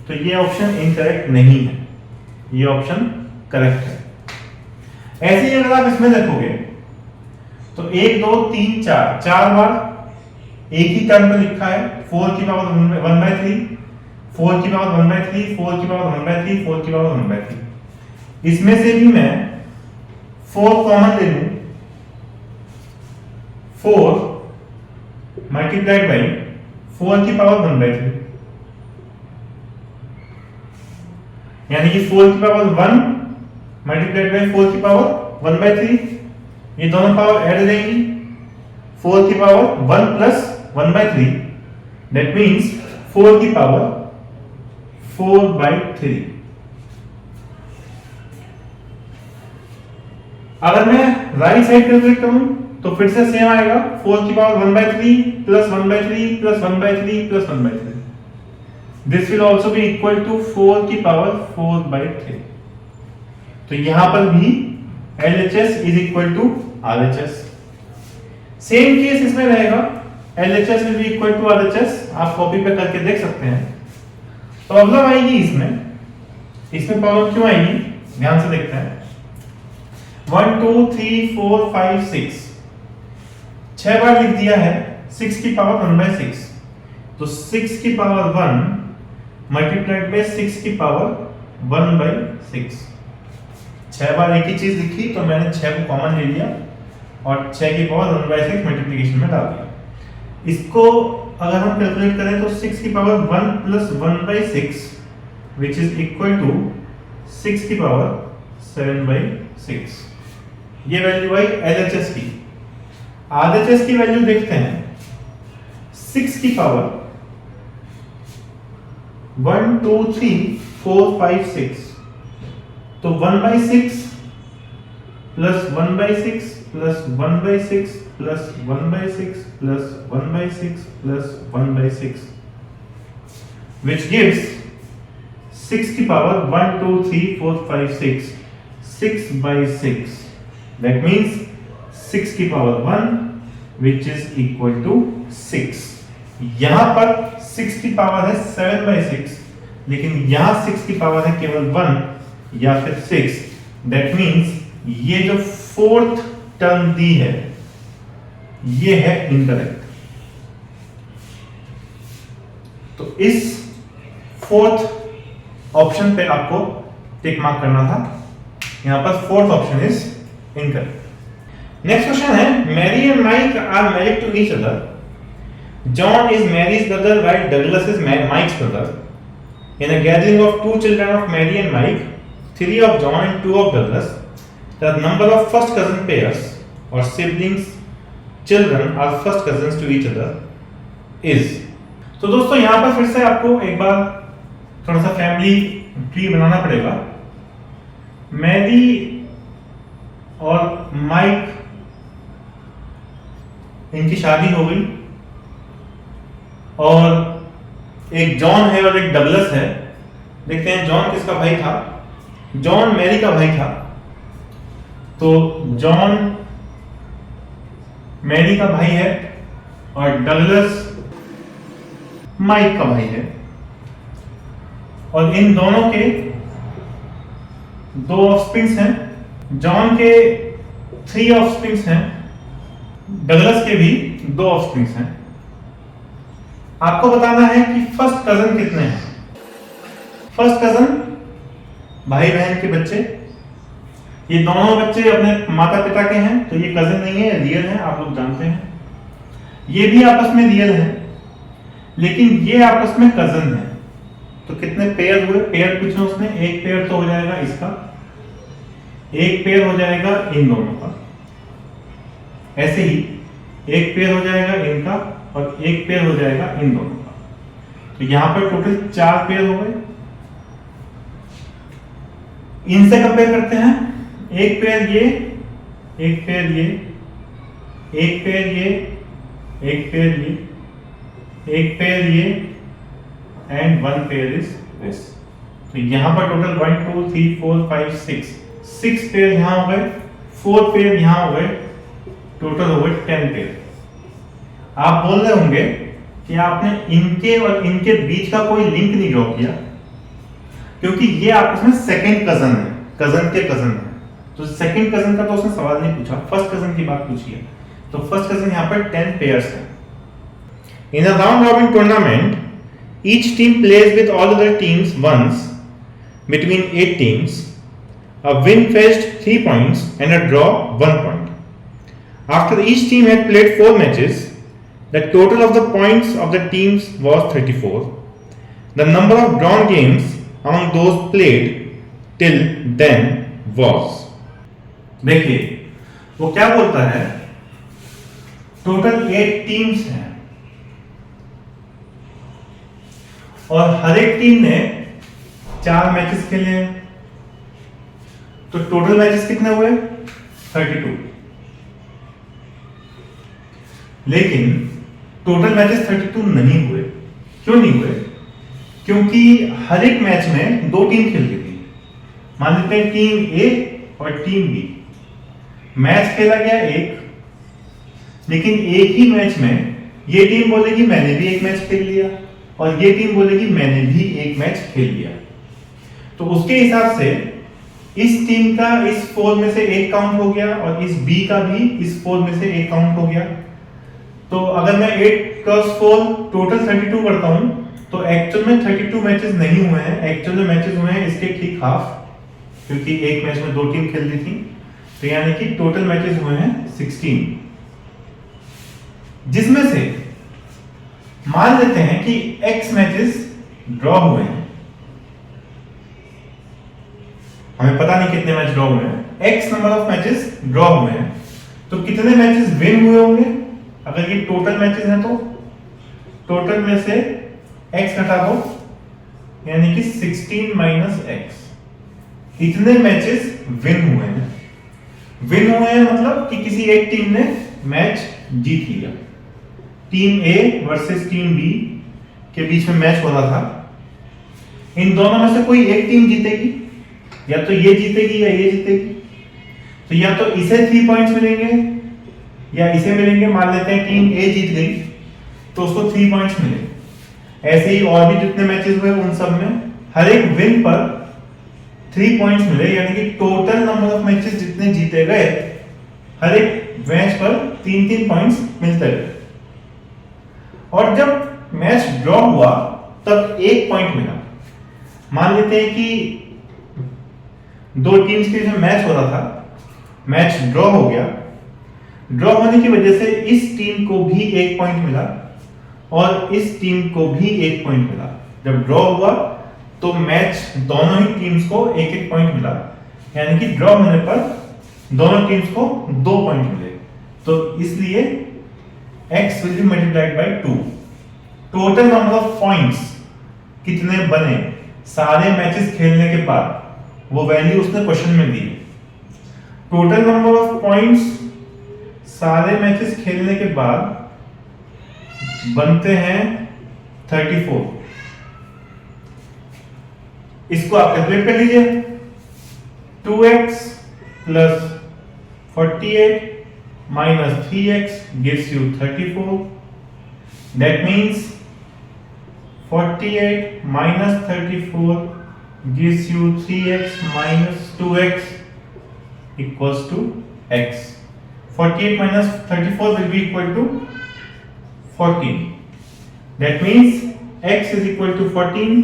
तो ये ऑप्शन इनकरेक्ट नहीं है, ये ऑप्शन करेक्ट है। ऐसे ही अगर आप इसमें देखोगे तो 1 2 3 4 4 बार एक ही टर्म में लिखा है 4 की पावर 1/3, 4 की पावर 1/3, 4 की पावर 1/3, 4 की पावर 1/3। इसमें से भी मैं 4 कॉमन ले लूं, 4 मल्टीप्लाइड बाई 4 की पावर 1/3, यानी कि 4 की पावर 1 मल्टीप्लाइड बाई 4 की पावर 1/3, ये दोनों पावर ऐड हो जाएंगी, 4 की पावर 1 प्लस 1/3, दैट मीन्स 4 की पावर 4/3। अगर मैं राइट साइड कैलकुलेट करूं तो फिर से सेम आएगा, 4 की power 1/3 plus 1/3 plus 1/3 plus 1/3। This will also be equal to 4 की पावर 4/3। तो यहां पर भी LHS is equal to RHS। Same case इसमें रहेगा, LHS will be equal to RHS, आप कॉपी पे करके देख सकते हैं। प्रॉब्लम आएगी इसमें प्रॉब्लम क्यों आएगी, ध्यान से देखते हैं। 1 2 3 4 5 6 6 बार लिख दिया है 6 की पावर 1/6, तो 6 की पावर 1 मल्टीप्लाइड बाय 6 की पावर 1/6। 6 बार एक ही चीज लिखी तो मैंने 6 को कॉमन ले लिया और 6 की पावर 1/6 मल्टीप्लिकेशन में डाल दिया। इसको अगर हम कैलकुलेट करें तो 6 की power 1 plus 1/6 which is equal to 6 की पावर 7/6। ये वैल्यू आई LHS की। RHS की वैल्यू देखते हैं, 6 की पावर 1 2 3 4 5 6, तो 1/6 plus 1/6 plus 1/6 plus 1/6 plus 1/6 plus 1/6 which gives 6 की पावर 1 2 3 4 5 6 6/6, that means 6 की power 1 which is equal to 6। यहां पर 6 की पावर है 7/6, लेकिन यहां 6 की पावर है केवल 1 या फिर 6, that means ये जो फोर्थ टर्म दी है ये है इनकरेक्ट। तो इस फोर्थ ऑप्शन पे आपको टिक मार्क करना था, यहां पर fourth option is incorrect. Next question है, Mary and Mike are married to each other, John is Mary's brother while Douglas is Mike's brother. In a gathering of 2 children of Mary and Mike, 3 of John and 2 of Douglas, the number of first cousin pairs or siblings children are first cousins to each other is। तो दोस्तों यहां पर फिर से आपको एक बार थोड़ा सा फैमिली ट्री बनाना पड़ेगा। मैरी और माइक, इनकी शादी हो गई और एक जॉन है और एक डगलस है। देखते हैं जॉन किसका भाई था। जॉन मैरी का भाई था, तो जॉन मैरी का भाई है और डगलस माइक का भाई है, और इन दोनों के 2 ऑफस्प्रिंग्स हैं। जॉन के 3 ऑफस्प्रिंग्स हैं, डगलस के भी 2 ऑफस्प्रिंग्स हैं। आपको बताना है कि फर्स्ट कजन कितने हैं। फर्स्ट कजन भाई बहन के बच्चे, ये दोनों बच्चे अपने माता पिता के हैं, तो ये कजन नहीं है, रियल है, आप लोग जानते हैं। ये भी आपस में रियल है, लेकिन ये आपस में कजन है। तो कितने पेयर हुए, पेयर पूछा उसने, एक पेयर तो हो जाएगा इसका, एक पेयर हो जाएगा इन दोनों का, ऐसे ही एक पेयर हो जाएगा इनका और एक पेयर हो जाएगा इन दोनों का। तो यहां पर टोटल 4 पेयर हो गए। इनसे कंपेयर करते हैं, एक पेयर ये, एक पेयर ये, एक पेयर ये, एक पेयर ये, एक पेयर ये एंड 1 पेयर इज दिस। तो यहां पर टोटल 1 2 3 4 5 6 पेयर यहां हो गए, 4 पेयर यहां हो गए, टोटल हो गए 10 पेयर। आप बोल रहे होंगे कि आपने इनके और इनके बीच का कोई लिंक नहीं ड्रॉ किया, क्योंकि ये आपस में सेकंड कजन है, कजन के कजन है। तो सेकंड कजन का तो उसने सवाल नहीं पूछा, फर्स्ट कजन की बात पूछी है। तो फर्स्ट कजन यहाँ पर 10 पेयर्स है। In a round robin tournament each team plays with all other teams once between 8 teams. A win fetched 3 points and a draw 1 point. After each team had played 4 matches, the total of the points of the teams was 34. The number of drawn games among those played till then was. देखिए वो क्या बोलता है, total 8 teams हैं और हर एक team ने 4 matches खेले हैं, तो टोटल मैचेस कितने हुए? 32। लेकिन टोटल मैचेस 32 नहीं हुए। क्यों नहीं हुए? क्योंकि हर एक मैच में 2 टीम खेल रही थी। मान लेते हैं टीम ए और टीम बी, मैच खेला गया एक, लेकिन एक ही मैच में ये टीम बोलेगी मैंने भी एक मैच खेल लिया और ये टीम बोलेगी मैंने भी एक मैच खेल लिया। तो उसके हिसाब से इस टीम का इस 4 में से एक काउंट हो गया और इस बी का भी इस 4 में से एक काउंट हो गया। तो अगर मैं 8 क्रॉस 4 टोटल 32 करता हूं तो एक्चुअल में 32 मैचेस नहीं हुए हैं, एक्चुअल में मैचेस हुए हैं इसके ठीक हाफ, क्योंकि एक मैच में 2 टीम खेल रही थी। तो यानी कि टोटल मैचेस हुए हैं 16, जिसमें से मान लेते हैं कि x मैचेस ड्रॉ हुए हैं। हमें पता नहीं कितने मैच ड्रॉ हुए हैं, x number of matches draw हुए हैं। तो कितने मैचेस विन हुए होंगे? अगर ये टोटल मैचेस हैं तो टोटल में से x घटा दो, यानी कि 16 माइनस x। इतने मैचेस विन हुए हैं। विन हुए हैं मतलब कि किसी एक टीम ने मैच जीत लिया। Team A versus team B के बीच में मैच हो रहा था। इन दोनों में से कोई एक टीम जीतेगी, या तो ये जीतेगी या ये जीतेगी। तो या तो इसे 3 पॉइंट्स मिलेंगे या इसे मिलेंगे। मान लेते हैं टीम ए जीत गई तो उसको 3 पॉइंट्स मिले। ऐसे ही और भी जितने मैचेस हुए उन सब में हर एक विन पर 3 पॉइंट्स मिले, यानी कि टोटल नंबर ऑफ मैचेस जितने जीते गए हर एक मैच पर 3-3 पॉइंट्स मिलते गए। और जब मैच ड्रॉ हुआ तब 1 पॉइंट मिला। मान लेते हैं कि 2 टीम्स के बीच मैच हो रहा था, मैच ड्रॉ हो गया। ड्रॉ होने की वजह से इस टीम को भी 1 पॉइंट मिला और इस टीम को भी 1 पॉइंट मिला। जब ड्रॉ हुआ तो मैच दोनों ही टीम्स को 1-1 पॉइंट मिला, यानी कि ड्रॉ होने पर दोनों टीम्स को 2 पॉइंट मिले। तो इसलिए x will be multiplied by 2। Total number of points कितने बने सारे मैचेस खेलने के बाद, वो वैल्यू उसने क्वेश्चन में दी। टोटल नंबर ऑफ पॉइंट्स सारे मैचेस खेलने के बाद बनते हैं 34। इसको आप कैलकुलेट कर लीजिए। 2x plus 48 minus 3x gives you 34. That means 48 minus 34 gives you 3x minus 2x equals to x. 48 minus 34 will be equal to 14. That means x is equal to 14.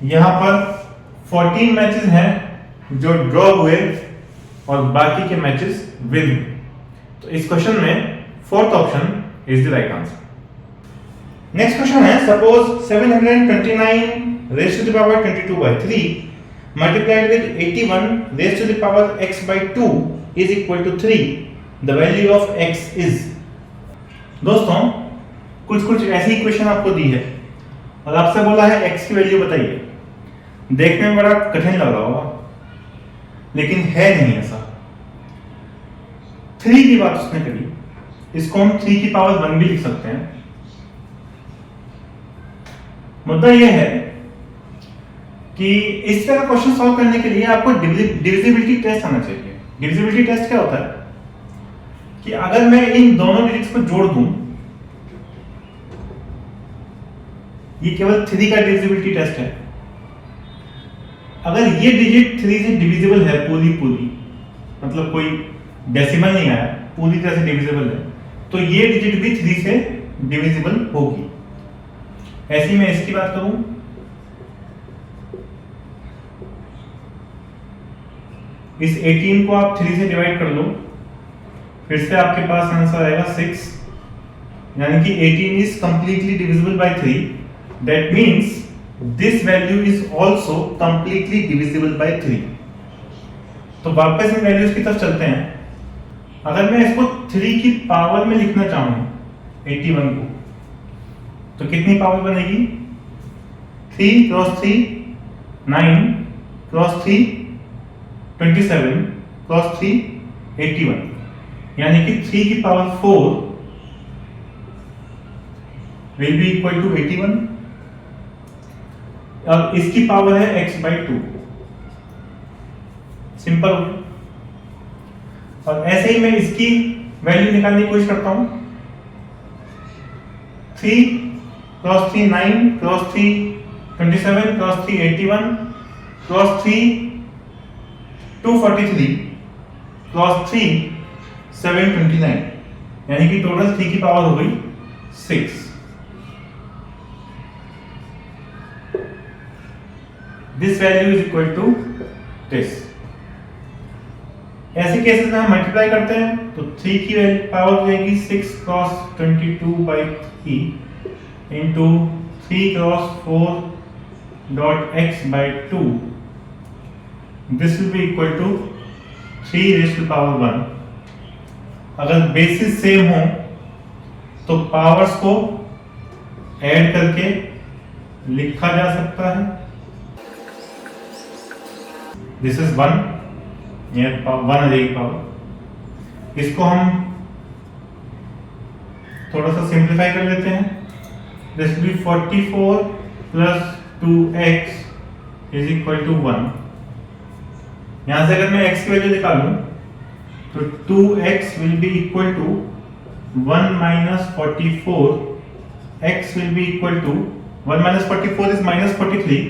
यहां पर 14 मैचेस हैं जो ड्रॉ हुए और बाकी के मैचेस विन हुए। तो इस क्वेश्चन में fourth option is the right answer. Next question है, suppose 729 raised to the power 22 by 3 multiplied with 81 raised to the power x by 2 is equal to 3. The value of x is। दोस्तों कुछ ऐसी equation आपको दी है और आपसे बोला है x की वैल्यू बताइए। देखने में बड़ा कठिन लग रहा होगा, लेकिन है नहीं ऐसा। 3 की बात उसने करी, इसको हम 3 की पावर 1 भी लिख सकते हैं। मुद्दा यह है कि इस तरह का क्वेश्चन सॉल्व करने के लिए आपको डिविजिबिलिटी टेस्ट आना चाहिए। डिविजिबिलिटी टेस्ट क्या होता है कि अगर मैं इन दोनों डिजिट्स को जोड़ दूं, ये केवल 3 का डिविजिबिलिटी टेस्ट है, अगर ये डिजिट 3 से डिविजिबल है पूरी, मतलब कोई डेसिमल नहीं आया, पूरी तरह से डिविजिबल है, तो ये डिजिट भी 3 से डिविजिबल होगी। ऐसी मैं इसकी बात करूं, इस 18 को आप 3 से डिवाइड कर लो, फिर से आपके पास आंसर आएगा 6, यानी कि 18 is completely divisible by 3, that means this value is also completely divisible by 3। तो वापस इन वैल्यूज की तरफ चलते हैं। अगर मैं इसको 3 की पावर में लिखना चाहूं 81 को, तो कितनी पावर बनेगी? 3 क्रॉस 3 9 क्रॉस 3 27 क्रॉस 3 81, यानी कि 3 की power 4 will be equal to 81। अब इसकी पावर है x/2, सिंपल। और ऐसे ही मैं इसकी वैल्यू निकालने की कोशिश करता हूं। 3 cross 3 9 cross 3 27 cross 3 81 cross 3 243 cross 3 729, यानी कि टोटल 3 की पावर हो गई 6। This value is equal to this. ऐसे केसेस में हम मल्टीप्लाई करते हैं तो 3 की पावर हो जाएगी 6 cross 22/3 into 3 cross 4.x/2, this will be equal to 3 raise to power 1। अगर बेसिस सेम हो तो पावर्स को ऐड करके लिखा जा सकता है। दिस इज 1, ये 1 आ जाएगी पावर। इसको हम थोड़ा सा सिंप्लीफाई कर लेते हैं। This will be 44 plus 2x is equal to 1। यहां से अगर मैं x की वैल्यू निकालूं तो 2x will be equal to 1 minus 44, x will be equal to 1 minus 44 is minus 43,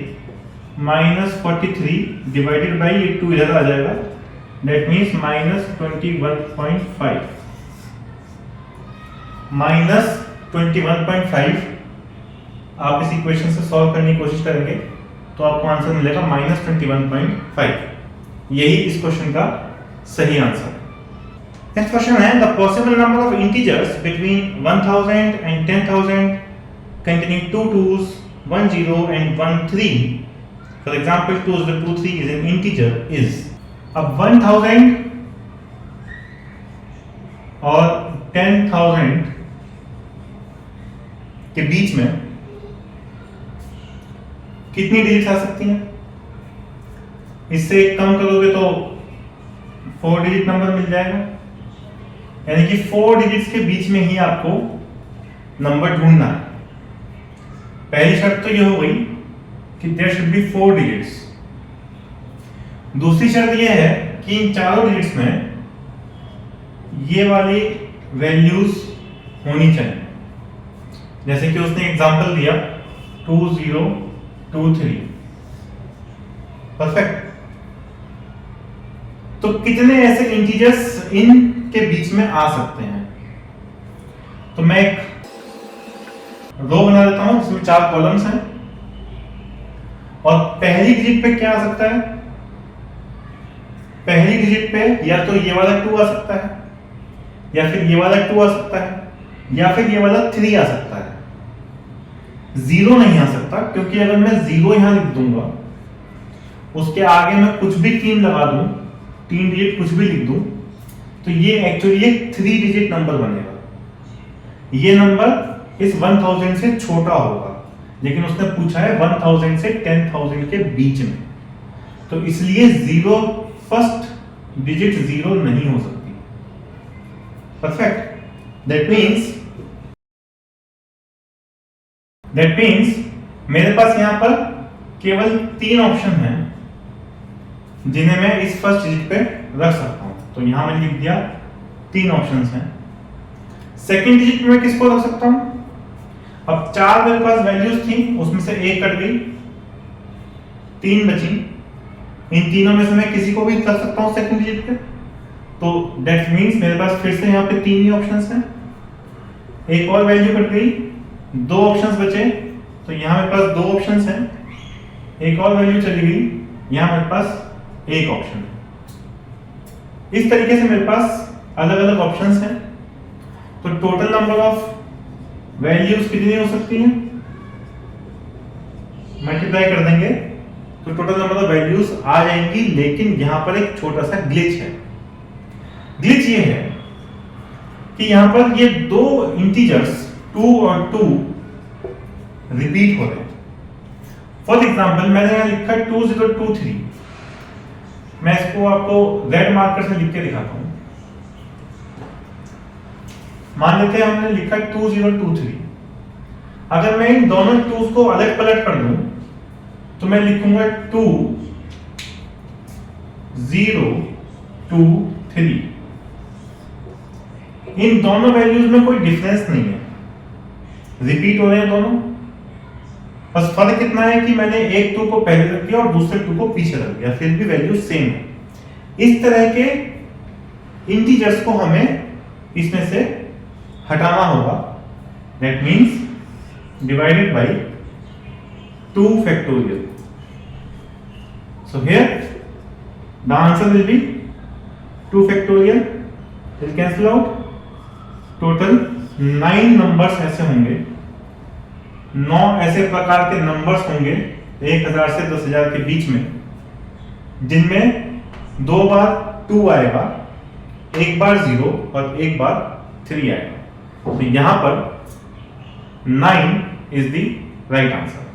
minus 43 divided by ये 2 इधर आ जाएगा, दैट मीन्स माइनस 21.5। माइनस 21.5 आप इस इक्वेशन से सॉल्व करने की कोशिश करेंगे तो आपको आंसर मिलेगा माइनस 21.5। यही इस क्वेश्चन का सही आंसर है। नेक्स्ट क्वेश्चन है, the possible number of integers between 1000 and 10,000 containing 2 2s 1 0 and 1 3, for example 2 2 3 is an integer is। अब 1000 और 10,000 के बीच में कितनी डिजिट आ सकती हैं? इससे कम करोगे तो 4 डिजिट नंबर मिल जाएगा, यानी कि 4 डिजिट्स के बीच में ही आपको नंबर ढूंढना है। पहली शर्त तो ये हो गई कि देयर शुड बी 4 डिजिट्स। दूसरी शर्त ये है कि इन चारों डिजिट्स में ये वाली वैल्यूज होनी चाहिए। जैसे कि उसने एग्जांपल दिया 2 0 2 3, परफेक्ट। तो कितने ऐसे इंटीजर्स इनके बीच में आ सकते हैं? तो मैं एक रो बना देता हूं जिसमें 4 कॉलम्स हैं, और पहली डिजिट पे क्या आ सकता है? पहली डिजिट पे या तो ये वाला 2 आ सकता है, या फिर ये वाला 2 आ सकता है, या फिर ये वाला 3 आ सकता है। 0 नहीं आ सकता, क्योंकि अगर मैं 0 यहां लिख दूंगा, उसके आगे मैं कुछ भी 3 लगा दूं, 3 डिजिट कुछ भी लिख दूं, तो ये एक्चुअली एक 3 डिजिट नंबर बनेगा। ये नंबर इस 1000 से छोटा होगा, लेकिन उसने पूछा है 1000 से 10,000 के बीच में, तो इसलिए 0 फर्स्ट डिजिट 0 नहीं हो सकती। परफेक्ट। दैट मीन्स मेरे पास यहां पर केवल 3 ऑप्शन हैं जिन्हें मैं इस फर्स्ट डिजिट पे रख सकता हूं। तो यहां मैंने लिख दिया 3 ऑप्शंस हैं। सेकंड डिजिट में मैं किसको रख सकता हूं? अब 4 मेरे पास वैल्यूज थी, उसमें से एक कट गई, 3 बची। इन तीनों में से मैं किसी को भी रख सकता हूं सेकंड डिजिट पे। तो दैट मींस मेरे पास फिर से यहाँ पे 3 ही ऑप्शंस हैं। एक और वैल्यू कट गई, 2 ऑप्शंस बचे, तो यहाँ मेरे पास 2 ऑप्शंस हैं। एक और वैल्यू चली गई, यहाँ मेरे पास एक ऑप्शन है। इस तरीके से मेरे पास अलग अलग ऑप्शंस हैं। तो टोटल नंबर ऑफ वैल्यूज कितनी हो सकती हैं? मल्टीप्लाई कर देंगे तो टोटल नंबर ऑफ वैल्यूज आ जाएंगी, लेकिन यहां पर एक छोटा सा ग्लिच है। ग्लिच ये है कि यहां पर ये 2 इंटीजर्स 2 और 2 रिपीट हो रहे हैं। फॉर एग्जांपल मैंने यहां लिखा 2023। मैं इसको आपको रेड मार्कर से लिख के दिखाता हूं। मान लेते हैं हमने लिखा 2023। अगर मैं इन दोनों 2s को अलग पलट कर दूं तो मैं लिखूंगा 2 0 2 3। इन दोनों वैल्यूज में कोई डिफरेंस नहीं है, रिपीट हो रहे हैं दोनों। बस फर्क कितना है कि मैंने एक 2 को पहले रख दिया और दूसरे 2 को पीछे रख दिया, फिर भी वैल्यू सेम है। इस तरह के इंटीजर्स को हमें इसमें से हटाना होगा। That means divided by 2 factorial. So here the answer will be 2 factorial. Will cancel out. Total 9 numbers ऐसे होंगे, 9 ऐसे प्रकार के नंबर्स होंगे 1000 से 10000 के बीच में, जिनमें 2 बार 2 आएगा, एक बार 0 और एक बार 3 आएगा। तो यहां पर 9 इज द राइट आंसर।